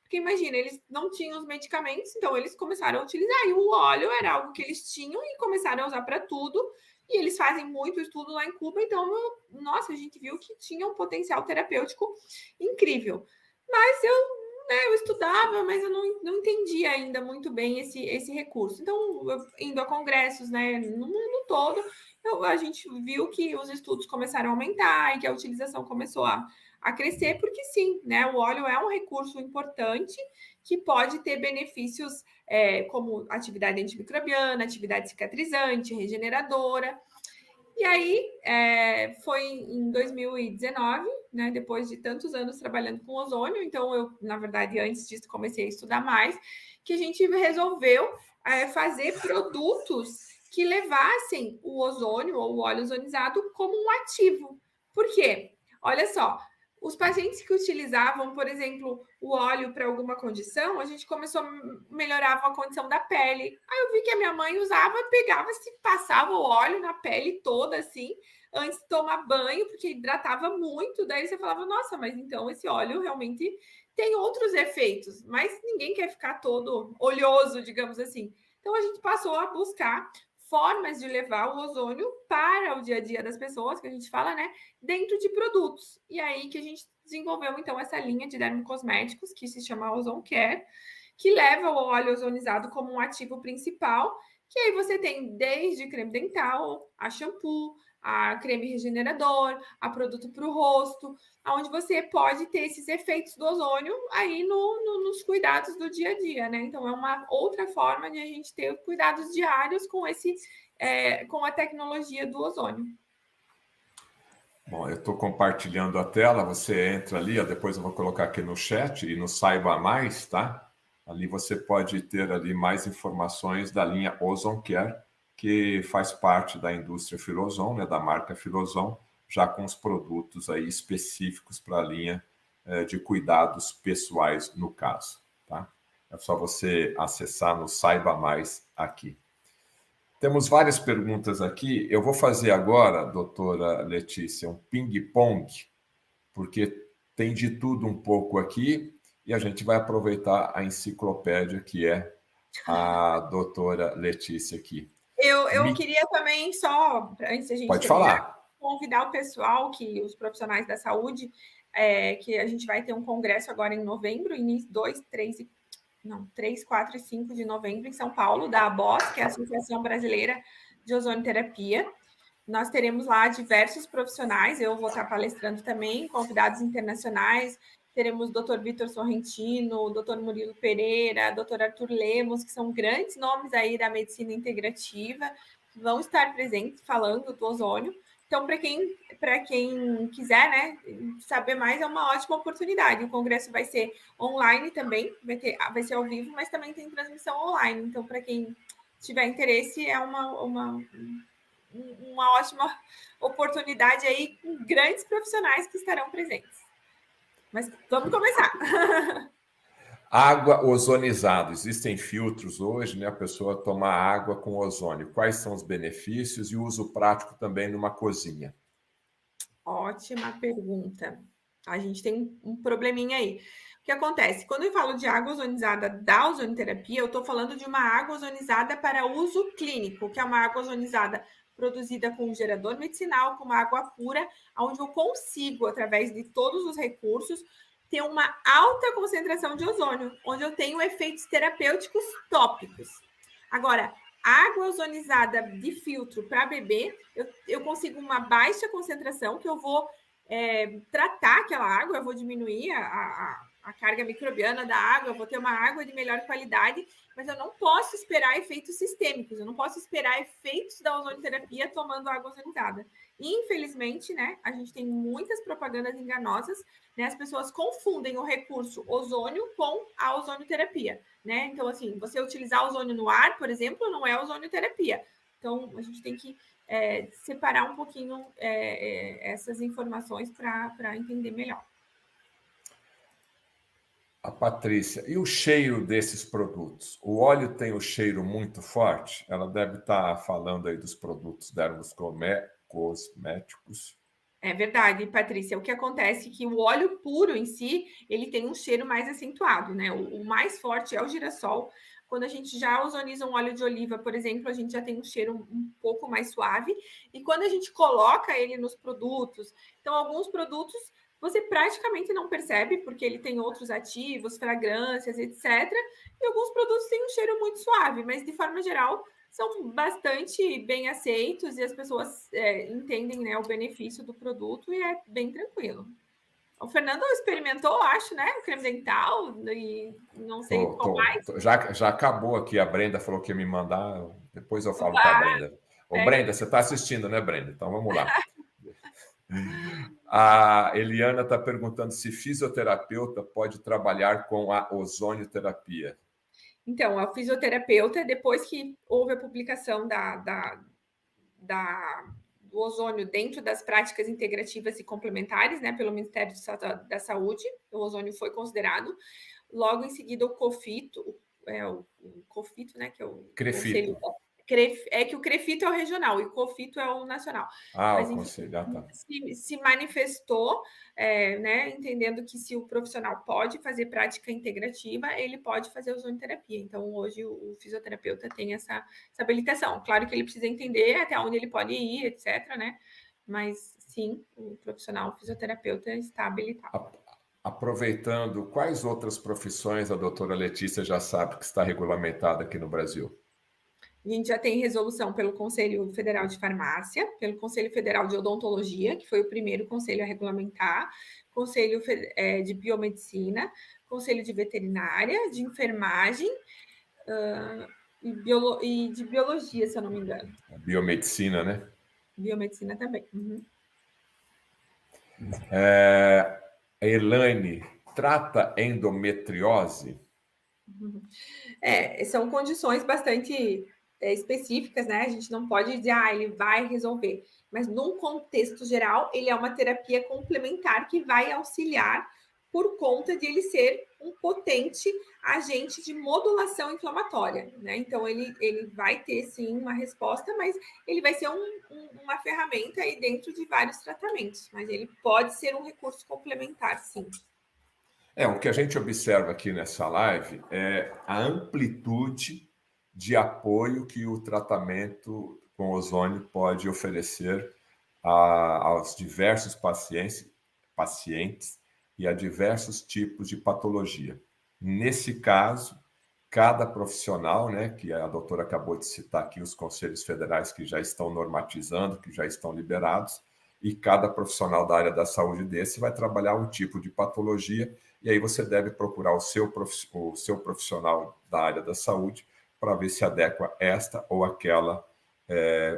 B: porque imagina, eles não tinham os medicamentos, então eles começaram a utilizar. E o óleo era algo que eles tinham e começaram a usar para tudo. E eles fazem muito estudo lá em Cuba, então, nossa, a gente viu que tinha um potencial terapêutico incrível. Mas eu estudava, mas eu não entendia ainda muito bem esse recurso. Então, indo a congressos, né, no mundo todo, a gente viu que os estudos começaram a aumentar e que a utilização começou a crescer, porque sim, né, o óleo é um recurso importante que pode ter benefícios como atividade antimicrobiana, atividade cicatrizante, regeneradora. E aí, foi em 2019, né, depois de tantos anos trabalhando com ozônio, então eu, na verdade, antes disso, comecei a estudar mais, que a gente resolveu fazer produtos que levassem o ozônio ou o óleo ozonizado como um ativo. Por quê? Olha só, os pacientes que utilizavam, por exemplo, o óleo para alguma condição, a gente começou a melhorar a condição da pele. Aí eu vi que a minha mãe usava, pegava, se passava o óleo na pele toda, assim, antes de tomar banho, porque hidratava muito. Daí você falava, nossa, mas então esse óleo realmente tem outros efeitos, mas ninguém quer ficar todo oleoso, digamos assim. Então a gente passou a buscar formas de levar o ozônio para o dia a dia das pessoas, que a gente fala, né, dentro de produtos. E aí que a gente desenvolveu, então, essa linha de dermocosméticos, que se chama Ozone Care, que leva o óleo ozonizado como um ativo principal, que aí você tem desde creme dental, a shampoo, a creme regenerador, a produto para o rosto, onde você pode ter esses efeitos do ozônio aí nos cuidados do dia a dia, né? Então, é uma outra forma de a gente ter cuidados diários com a tecnologia do ozônio.
A: Bom, eu estou compartilhando a tela, você entra ali, ó, depois eu vou colocar aqui no chat e no Saiba Mais, tá? Ali você pode ter ali mais informações da linha Ozone Care, que faz parte da indústria Filozon, né, da marca Filozon, já com os produtos aí específicos para a linha de cuidados pessoais, no caso, tá? É só você acessar no Saiba Mais aqui. Temos várias perguntas aqui. Eu vou fazer agora, doutora Letícia, um ping-pong, porque tem de tudo um pouco aqui e a gente vai aproveitar a enciclopédia que é a doutora Letícia aqui.
B: Eu queria também, só antes da gente
A: Pode
B: terminar,
A: falar.
B: convidar o pessoal, os profissionais da saúde, que a gente vai ter um congresso agora em novembro, início 3, 4 e 5 de novembro, em São Paulo, da ABOS, que é a Associação Brasileira de Ozonioterapia. Nós teremos lá diversos profissionais, eu vou estar palestrando também, convidados internacionais, teremos o Dr. Vitor Sorrentino, o Dr. Murilo Pereira, o Dr. Arthur Lemos, que são grandes nomes aí da medicina integrativa, que vão estar presentes falando do ozônio. Então, para quem quiser, né, saber mais, é uma ótima oportunidade. O congresso vai ser online também, vai ser ao vivo, mas também tem transmissão online. Então, para quem tiver interesse, é uma ótima oportunidade aí com grandes profissionais que estarão presentes. Mas vamos começar.
A: Água ozonizada. Existem filtros hoje, né? A pessoa toma água com ozônio. Quais são os benefícios e o uso prático também numa cozinha?
B: Ótima pergunta. A gente tem um probleminha aí. O que acontece? Quando eu falo de água ozonizada da ozonioterapia, eu estou falando de uma água ozonizada para uso clínico, que é uma água ozonizada produzida com um gerador medicinal, com uma água pura, onde eu consigo, através de todos os recursos, ter uma alta concentração de ozônio, onde eu tenho efeitos terapêuticos tópicos. Agora, água ozonizada de filtro para beber, eu consigo uma baixa concentração, que eu vou tratar aquela água, eu vou diminuir a carga microbiana da água, eu vou ter uma água de melhor qualidade, mas eu não posso esperar efeitos sistêmicos, eu não posso esperar efeitos da ozonioterapia tomando água ozonizada. Infelizmente, né, a gente tem muitas propagandas enganosas, né, as pessoas confundem o recurso ozônio com a ozonioterapia, né? Então, assim, você utilizar ozônio no ar, por exemplo, não é ozonioterapia. Então, a gente tem que separar um pouquinho essas informações para entender melhor.
A: A Patrícia, e o cheiro desses produtos? O óleo tem o cheiro muito forte? Ela deve estar falando aí dos produtos cosméticos.
B: É verdade, Patrícia. O que acontece é que o óleo puro em si, ele tem um cheiro mais acentuado, né? O mais forte é o girassol. Quando a gente já ozoniza um óleo de oliva, por exemplo, a gente já tem um cheiro um pouco mais suave. E quando a gente coloca ele nos produtos, então alguns produtos você praticamente não percebe, porque ele tem outros ativos, fragrâncias, etc. E alguns produtos têm um cheiro muito suave, mas de forma geral são bastante bem aceitos e as pessoas entendem, né, o benefício do produto e é bem tranquilo. O Fernando experimentou, acho, né, o creme dental e não sei qual mais.
A: Já acabou aqui. A Brenda falou que ia me mandar. Depois eu falo com a
B: Vai,
A: Brenda. Ô, Brenda, você está assistindo, né, Brenda? Então vamos lá. A Eliana está perguntando se fisioterapeuta pode trabalhar com a ozonioterapia.
B: Então, a fisioterapeuta, depois que houve a publicação do ozônio dentro das práticas integrativas e complementares, né, pelo Ministério da Saúde, o ozônio foi considerado. Logo em seguida, o COFITO, o COFITO, né, que é o
A: Crefito.
B: Conselho. É que o CREFITO é o regional e o COFITO é o nacional. Mas,
A: O
B: enfim,
A: conselho, tá.
B: se manifestou, né, entendendo que se o profissional pode fazer prática integrativa, ele pode fazer ozonioterapia. Então, hoje, o fisioterapeuta tem essa habilitação. Claro que ele precisa entender até onde ele pode ir, etc., né? Mas, sim, o profissional fisioterapeuta está habilitado.
A: Aproveitando, quais outras profissões a doutora Letícia já sabe que está regulamentada aqui no Brasil?
B: A gente já tem resolução pelo Conselho Federal de Farmácia, pelo Conselho Federal de Odontologia, que foi o primeiro conselho a regulamentar, Conselho de Biomedicina, Conselho de Veterinária, de Enfermagem e de Biologia, se eu não me engano.
A: Biomedicina, né?
B: Biomedicina também. Uhum.
A: A Elaine trata endometriose?
B: São condições bastante específicas, né? A gente não pode dizer, ele vai resolver. Mas, num contexto geral, ele é uma terapia complementar que vai auxiliar por conta de ele ser um potente agente de modulação inflamatória, né? Então, ele vai ter, sim, uma resposta, mas ele vai ser uma ferramenta aí dentro de vários tratamentos. Mas ele pode ser um recurso complementar, sim.
A: O que a gente observa aqui nessa live é a amplitude de apoio que o tratamento com ozônio pode oferecer aos diversos pacientes e a diversos tipos de patologia. Nesse caso, cada profissional, né, que a doutora acabou de citar aqui, os conselhos federais que já estão normatizando, que já estão liberados, e cada profissional da área da saúde desse vai trabalhar um tipo de patologia, e aí você deve procurar o seu profissional da área da saúde para ver se adequa esta ou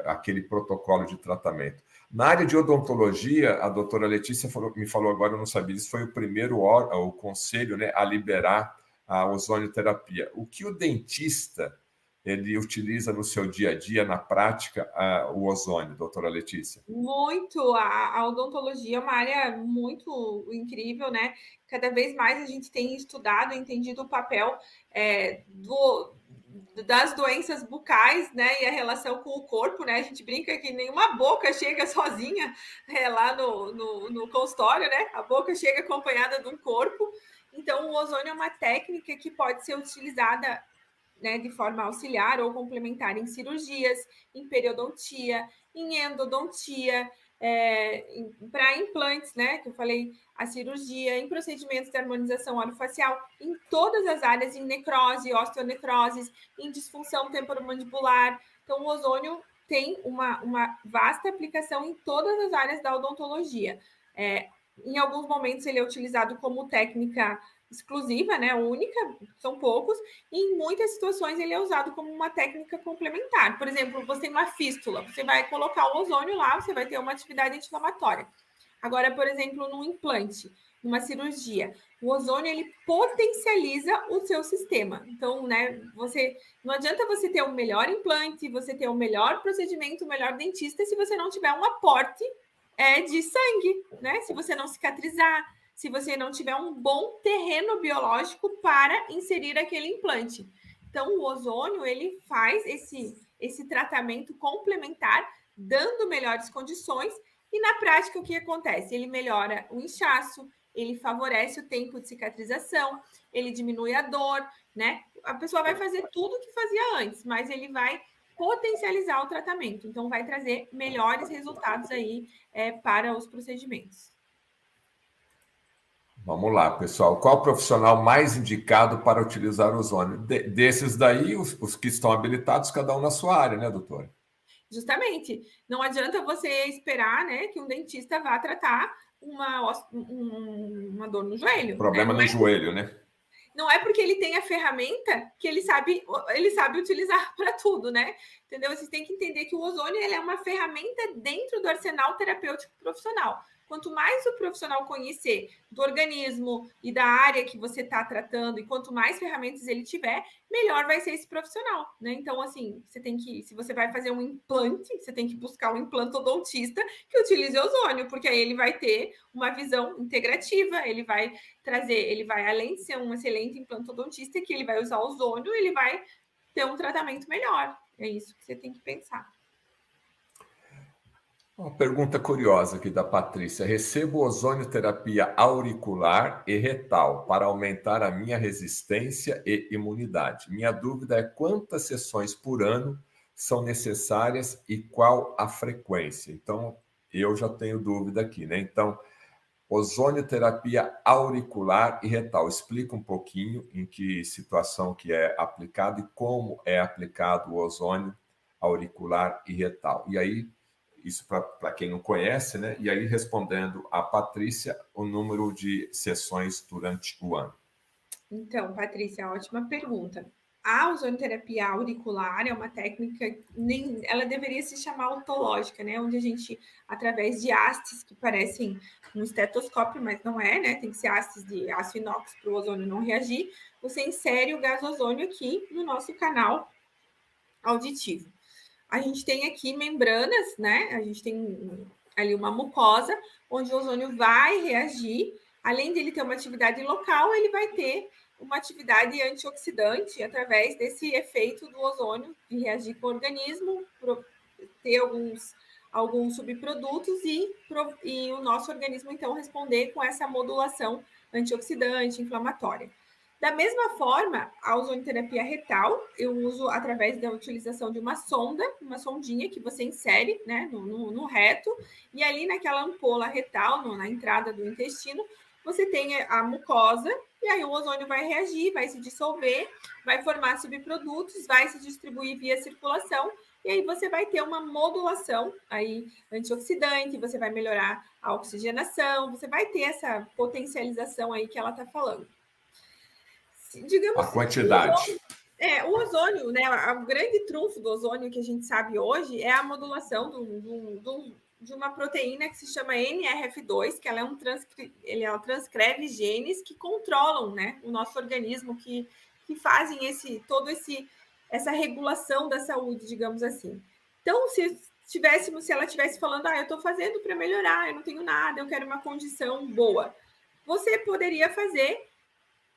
A: aquele protocolo de tratamento. Na área de odontologia, a doutora Letícia me falou agora, eu não sabia, isso foi o primeiro o conselho, né, a liberar a ozonioterapia. O que o dentista ele utiliza no seu dia a dia, na prática, o ozônio, doutora Letícia?
B: Muito. A odontologia é uma área muito incrível, né? Cada vez mais a gente tem estudado, entendido o papel das doenças bucais, né? E a relação com o corpo, né? A gente brinca que nenhuma boca chega sozinha lá no consultório, né? A boca chega acompanhada de um corpo. Então, o ozônio é uma técnica que pode ser utilizada, né, de forma auxiliar ou complementar em cirurgias, em periodontia, em endodontia, para implantes, né, que eu falei, a cirurgia, em procedimentos de harmonização orofacial, em todas as áreas, em necrose, osteonecroses, em disfunção temporomandibular. Então, o ozônio tem uma vasta aplicação em todas as áreas da odontologia. Em alguns momentos, ele é utilizado como técnica exclusiva, né, única, são poucos, e em muitas situações ele é usado como uma técnica complementar. Por exemplo, você tem uma fístula, você vai colocar o ozônio lá, você vai ter uma atividade anti-inflamatória. Agora, por exemplo, num implante, numa cirurgia, o ozônio ele potencializa o seu sistema. Então, né, não adianta você ter o melhor implante, você ter o melhor procedimento, o melhor dentista, se você não tiver um aporte de sangue, né? Se você não cicatrizar, se você não tiver um bom terreno biológico para inserir aquele implante. Então, o ozônio ele faz esse tratamento complementar, dando melhores condições. E na prática, o que acontece? Ele melhora o inchaço, ele favorece o tempo de cicatrização, ele diminui a dor, né? A pessoa vai fazer tudo o que fazia antes, mas ele vai potencializar o tratamento. Então, vai trazer melhores resultados aí para os procedimentos.
A: Vamos lá, pessoal. Qual o profissional mais indicado para utilizar o ozônio? Desses daí, os que estão habilitados, cada um na sua área, né, doutora?
B: Justamente. Não adianta você esperar, né, que um dentista vá tratar uma dor no joelho.
A: Problema
B: né?
A: no joelho, né?
B: Não é porque ele tem a ferramenta que ele sabe utilizar para tudo, né? Entendeu? Vocês têm que entender que o ozônio ele é uma ferramenta dentro do arsenal terapêutico profissional. Quanto mais o profissional conhecer do organismo e da área que você está tratando, e quanto mais ferramentas ele tiver, melhor vai ser esse profissional, né? Então, assim, se você vai fazer um implante, você tem que buscar um implantodontista que utilize ozônio, porque aí ele vai ter uma visão integrativa, ele vai além de ser um excelente implantodontista, que ele vai usar ozônio, ele vai ter um tratamento melhor. É isso que você tem que pensar.
A: Uma pergunta curiosa aqui da Patrícia. Recebo ozonioterapia auricular e retal para aumentar a minha resistência e imunidade. Minha dúvida é quantas sessões por ano são necessárias e qual a frequência. Então, eu já tenho dúvida aqui, né? Então, ozonioterapia auricular e retal. Explica um pouquinho em que situação que é aplicado e como é aplicado o ozônio auricular e retal. E aí, isso para quem não conhece, né? E aí, respondendo a Patrícia, o número de sessões durante o ano.
B: Então, Patrícia, ótima pergunta. A ozonoterapia auricular é uma técnica, ela deveria se chamar otológica, né? Onde a gente, através de hastes que parecem um estetoscópio, mas não é, né? Tem que ser hastes de aço inox para o ozônio não reagir. Você insere o gás ozônio aqui no nosso canal auditivo. A gente tem aqui membranas, né? A gente tem ali uma mucosa, onde o ozônio vai reagir. Além de ele ter uma atividade local, ele vai ter uma atividade antioxidante através desse efeito do ozônio de reagir com o organismo, ter alguns subprodutos e o nosso organismo, então, responder com essa modulação antioxidante, inflamatória. Da mesma forma, a ozonoterapia retal, eu uso através da utilização de uma sonda, uma sondinha que você insere, né, no reto, e ali naquela ampola retal, na entrada do intestino, você tem a mucosa, e aí o ozônio vai reagir, vai se dissolver, vai formar subprodutos, vai se distribuir via circulação, e aí você vai ter uma modulação aí antioxidante, você vai melhorar a oxigenação, você vai ter essa potencialização aí que ela está falando. Digamos
A: A quantidade.
B: o ozônio, né? O grande trunfo do ozônio que a gente sabe hoje é a modulação de uma proteína que se chama NRF2, que ela transcreve genes que controlam, né, o nosso organismo, que fazem essa regulação da saúde, digamos assim. Então, se ela estivesse falando, eu estou fazendo para melhorar, eu não tenho nada, eu quero uma condição boa, você poderia fazer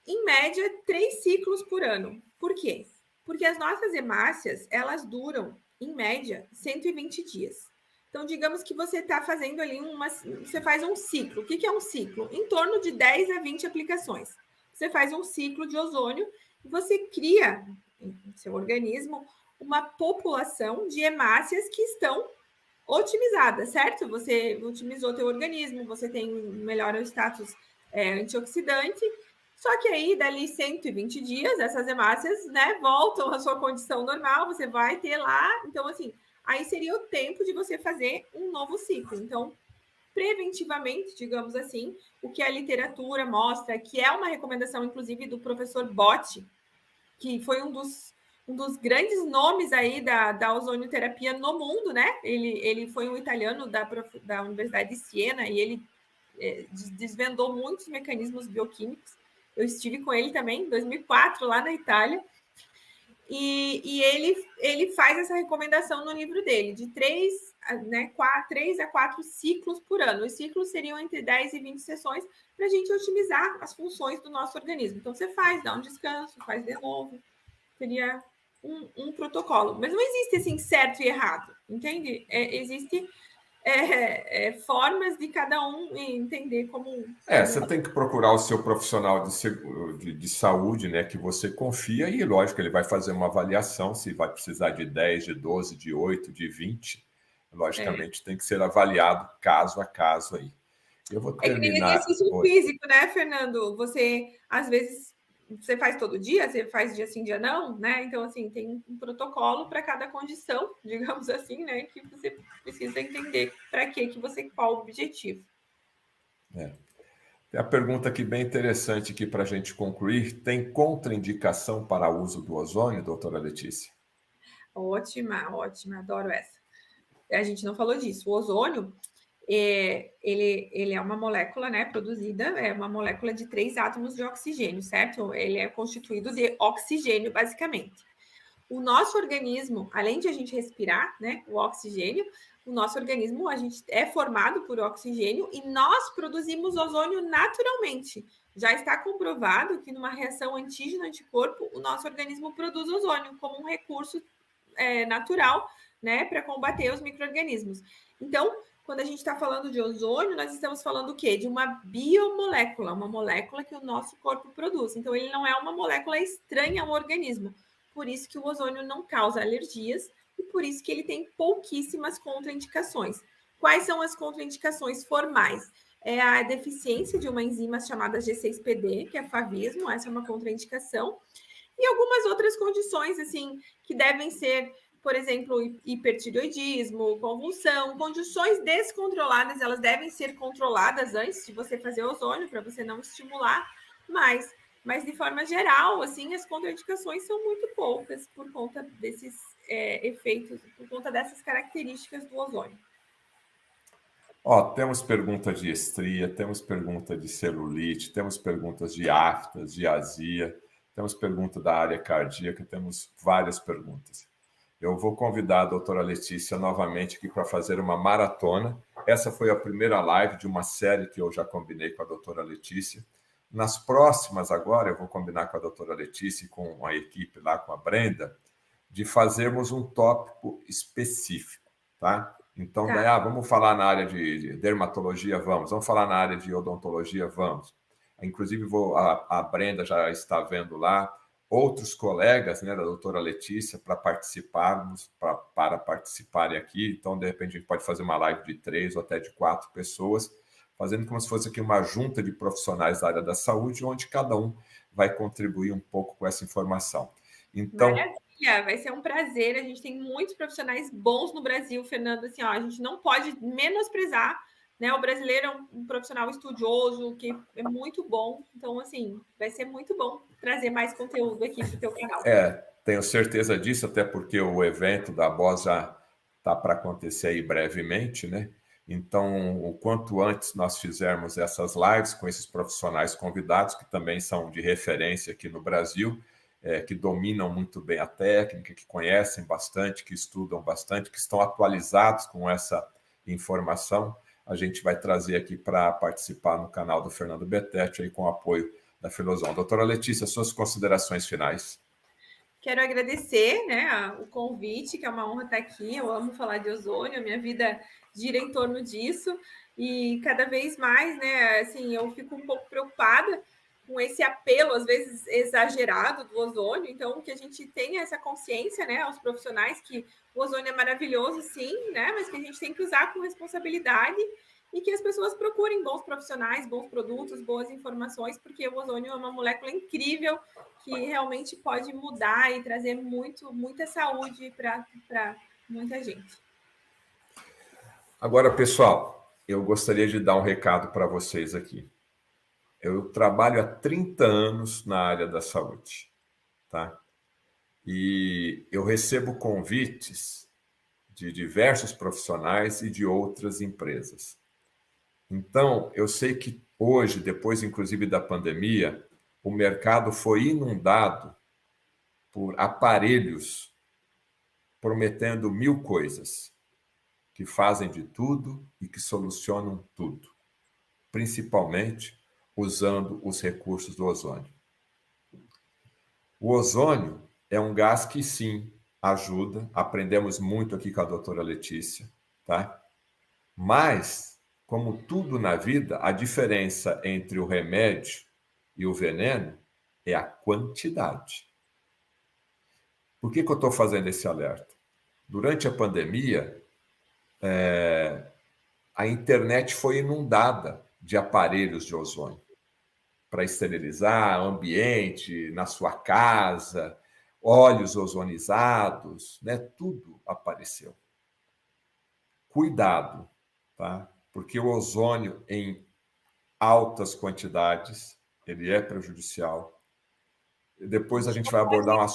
B: em média 3 ciclos por ano. Por quê? Porque as nossas hemácias, elas duram, em média, 120 dias. Então, digamos que você está fazendo ali você faz um ciclo. O que é um ciclo? Em torno de 10 a 20 aplicações. Você faz um ciclo de ozônio e você cria, em seu organismo, uma população de hemácias que estão otimizadas, certo? Você otimizou teu organismo, você melhora o status antioxidante. Só que aí, dali 120 dias, essas hemácias, né, voltam à sua condição normal, você vai ter lá. Então, assim, aí seria o tempo de você fazer um novo ciclo. Então, preventivamente, digamos assim, o que a literatura mostra, que é uma recomendação, inclusive, do professor Botti, que foi um um dos grandes nomes aí da ozonioterapia no mundo, né? Ele foi um italiano da Universidade de Siena e ele desvendou muitos mecanismos bioquímicos. Eu estive com ele também em 2004, lá na Itália. E ele faz essa recomendação no livro dele, de 3 a 4 ciclos por ano. Os ciclos seriam entre 10 e 20 sessões para a gente otimizar as funções do nosso organismo. Então, você faz, dá um descanso, faz de novo. Seria um protocolo. Mas não existe, assim, certo e errado, entende? Existe formas de cada um entender como...
A: Você tem que procurar o seu profissional de saúde, né, que você confia, e lógico, ele vai fazer uma avaliação, se vai precisar de 10, de 12, de 8, de 20. Logicamente, tem que ser avaliado caso a caso aí. Eu vou
B: É que nem
A: terminar...
B: exercício físico, né, Fernando? Você, às vezes, você faz todo dia, você faz dia sim, dia não, né? Então, assim, tem um protocolo para cada condição, digamos assim, né? Que você precisa entender para que você, qual o objetivo.
A: Tem a pergunta aqui bem interessante aqui para a gente concluir. Tem contraindicação para o uso do ozônio, doutora Letícia?
B: Ótima, adoro essa. A gente não falou disso. O ozônio, ele é uma molécula, né, produzida, é uma molécula de 3 átomos de oxigênio, certo? Ele é constituído de oxigênio, basicamente. O nosso organismo, além de a gente respirar, né, o oxigênio, o nosso organismo, a gente é formado por oxigênio e nós produzimos ozônio naturalmente. Já está comprovado que numa reação antígeno-anticorpo, o nosso organismo produz ozônio como um recurso natural, né, para combater os micro-organismos. Então, quando a gente está falando de ozônio, nós estamos falando o quê? De uma biomolécula, uma molécula que o nosso corpo produz. Então, ele não é uma molécula estranha ao organismo. Por isso que o ozônio não causa alergias e por isso que ele tem pouquíssimas contraindicações. Quais são as contraindicações formais? É a deficiência de uma enzima chamada G6PD, que é favismo, essa é uma contraindicação. E algumas outras condições, assim, que devem ser, por exemplo, hipertireoidismo, convulsão, condições descontroladas, elas devem ser controladas antes de você fazer ozônio, para você não estimular mais. Mas, de forma geral, assim, as contraindicações são muito poucas por conta desses efeitos, por conta dessas características do ozônio.
A: Temos perguntas de estria, temos perguntas de celulite, temos perguntas de aftas, de azia, temos pergunta da área cardíaca, temos várias perguntas. Eu vou convidar a doutora Letícia novamente aqui para fazer uma maratona. Essa foi a primeira live de uma série que eu já combinei com a doutora Letícia. Nas próximas agora, eu vou combinar com a doutora Letícia e com a equipe lá, com a Brenda, de fazermos um tópico específico, tá? Então, daí, vamos falar na área de dermatologia, vamos falar na área de odontologia, vamos. Inclusive, a Brenda já está vendo lá outros colegas, né, da doutora Letícia, para participarem aqui. Então, de repente, a gente pode fazer uma live de 3 ou até de 4 pessoas, fazendo como se fosse aqui uma junta de profissionais da área da saúde, onde cada um vai contribuir um pouco com essa informação. Então,
B: maravilha, vai ser um prazer. A gente tem muitos profissionais bons no Brasil, Fernando. Assim, a gente não pode menosprezar, né? O brasileiro é um profissional estudioso, que é muito bom. Então, assim, vai ser muito bom trazer mais conteúdo aqui para o teu canal.
A: Tenho certeza disso, até porque o evento da BOS já está para acontecer aí brevemente, né? Então, o quanto antes nós fizermos essas lives com esses profissionais convidados, que também são de referência aqui no Brasil, que dominam muito bem a técnica, que conhecem bastante, que estudam bastante, que estão atualizados com essa informação, a gente vai trazer aqui para participar no canal do Fernando Betete, aí com o apoio da Filosão. Doutora Letícia, suas considerações finais.
B: Quero agradecer, né, o convite, que é uma honra estar aqui. Eu amo falar de ozônio, a minha vida gira em torno disso. E cada vez mais, né, assim, eu fico um pouco preocupada com esse apelo, às vezes exagerado, do ozônio. Então, que a gente tenha essa consciência, né, aos profissionais, que o ozônio é maravilhoso, sim, né, mas que a gente tem que usar com responsabilidade e que as pessoas procurem bons profissionais, bons produtos, boas informações, porque o ozônio é uma molécula incrível que realmente pode mudar e trazer muita saúde para muita gente.
A: Agora, pessoal, eu gostaria de dar um recado para vocês aqui. Eu trabalho há 30 anos na área da saúde, tá? E eu recebo convites de diversos profissionais e de outras empresas. Então, eu sei que hoje, depois inclusive da pandemia, o mercado foi inundado por aparelhos prometendo mil coisas, que fazem de tudo e que solucionam tudo, principalmente usando os recursos do ozônio. O ozônio é um gás que, sim, ajuda. Aprendemos muito aqui com a doutora Letícia, tá? Mas, como tudo na vida, a diferença entre o remédio e o veneno é a quantidade. Por que eu estou fazendo esse alerta? Durante a pandemia, a internet foi inundada de aparelhos de ozônio para esterilizar o ambiente, na sua casa, óleos ozonizados, né? Tudo apareceu. Cuidado, tá? Porque o ozônio em altas quantidades, ele é prejudicial. Depois a gente vai abordar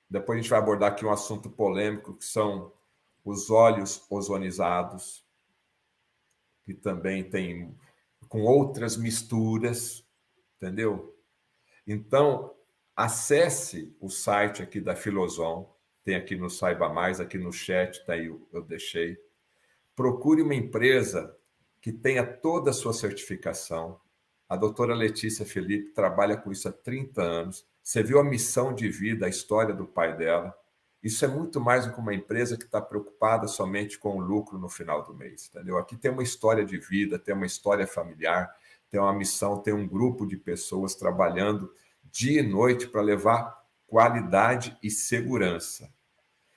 A: depois a gente vai abordar aqui um assunto polêmico, que são os óleos ozonizados, que também tem com outras misturas, entendeu? Então, acesse o site aqui da Filoson, tem aqui no Saiba Mais, aqui no chat, tá aí, eu deixei. Procure uma empresa que tenha toda a sua certificação. A doutora Letícia Felipe trabalha com isso há 30 anos. Você viu a missão de vida, a história do pai dela. Isso é muito mais do que uma empresa que está preocupada somente com o lucro no final do mês, entendeu? Aqui tem uma história de vida, tem uma história familiar, tem uma missão, tem um grupo de pessoas trabalhando dia e noite para levar qualidade e segurança.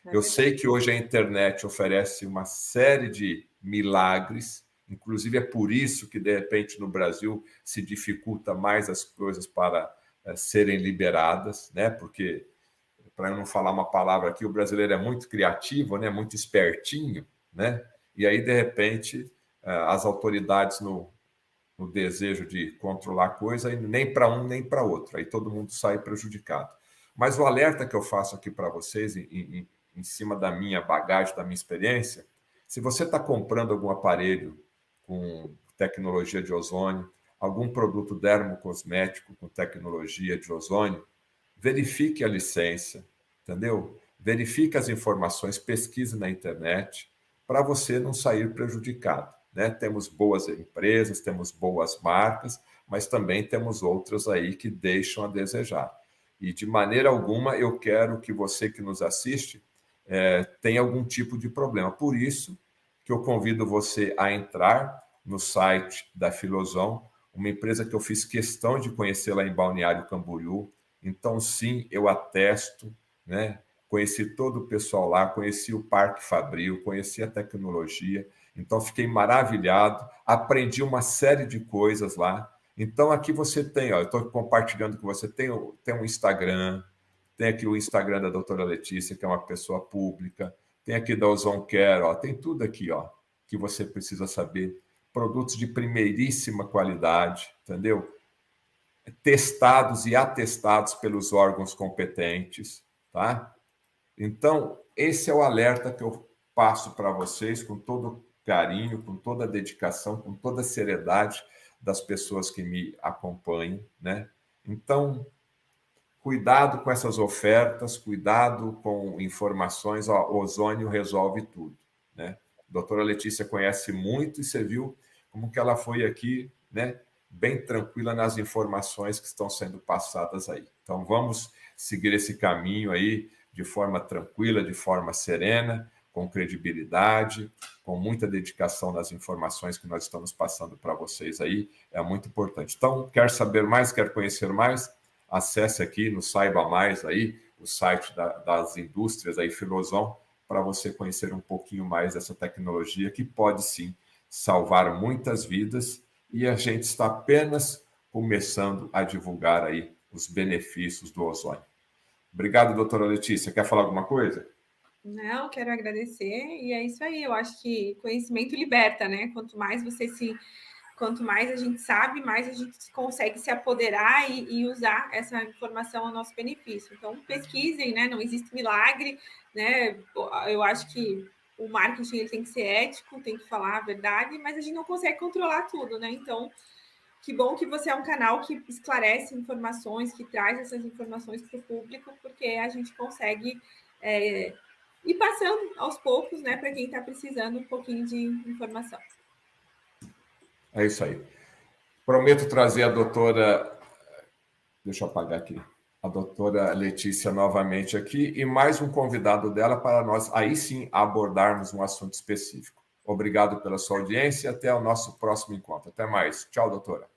A: Eu sei que hoje a internet oferece uma série de milagres, inclusive é por isso que, de repente, no Brasil se dificulta mais as coisas para serem liberadas, né? Porque, para eu não falar uma palavra aqui, o brasileiro é muito criativo, né? Muito espertinho, né? E aí, de repente, as autoridades no desejo de controlar a coisa, nem para um nem para outro, aí todo mundo sai prejudicado. Mas o alerta que eu faço aqui para vocês, em cima da minha bagagem, da minha experiência, se você está comprando algum aparelho com tecnologia de ozônio, algum produto dermocosmético com tecnologia de ozônio, verifique a licença, entendeu? Verifique as informações, pesquise na internet, para você não sair prejudicado, né? Temos boas empresas, temos boas marcas, mas também temos outras aí que deixam a desejar. E de maneira alguma eu quero que você que nos assiste tenha algum tipo de problema. Por isso que eu convido você a entrar no site da Filoson, uma empresa que eu fiz questão de conhecer lá em Balneário Camboriú. Então, sim, eu atesto, né? Conheci todo o pessoal lá, conheci o Parque Fabril, conheci a tecnologia. Então, fiquei maravilhado, aprendi uma série de coisas lá. Então, aqui você tem, ó, eu estou compartilhando com você, tem um Instagram, tem aqui o Instagram da doutora Letícia, que é uma pessoa pública, tem aqui da Ozon Care, ó, tem tudo aqui, ó, que você precisa saber. Produtos de primeiríssima qualidade, entendeu? Testados e atestados pelos órgãos competentes, tá? Então, esse é o alerta que eu passo para vocês com todo carinho, com toda a dedicação, com toda a seriedade das pessoas que me acompanham, né? Então, cuidado com essas ofertas, cuidado com informações, ó, ozônio resolve tudo, né? A doutora Letícia conhece muito e você viu como que ela foi aqui, né? Bem tranquila nas informações que estão sendo passadas aí. Então, vamos seguir esse caminho aí de forma tranquila, de forma serena, com credibilidade, com muita dedicação nas informações que nós estamos passando para vocês aí, é muito importante. Então, quer saber mais, quer conhecer mais? Acesse aqui no Saiba Mais aí, o site das indústrias aí, Filoson, para você conhecer um pouquinho mais dessa tecnologia que pode sim salvar muitas vidas e a gente está apenas começando a divulgar aí os benefícios do ozônio. Obrigado, doutora Letícia. Quer falar alguma coisa?
B: Não, quero agradecer, e é isso aí. Eu acho que conhecimento liberta, né? Quanto mais você quanto mais a gente sabe, mais a gente consegue se apoderar e usar essa informação a nosso benefício. Então, pesquisem, né? Não existe milagre, né? Eu acho que o marketing ele tem que ser ético, tem que falar a verdade, mas a gente não consegue controlar tudo, né? Então, que bom que você é um canal que esclarece informações, que traz essas informações para o público, porque a gente consegue ir passando aos poucos, né, para quem está precisando um pouquinho de informação.
A: É isso aí. Prometo trazer a doutora... Deixa eu apagar aqui. A doutora Letícia novamente aqui e mais um convidado dela para nós, aí sim, abordarmos um assunto específico. Obrigado pela sua audiência e até o nosso próximo encontro. Até mais. Tchau, doutora.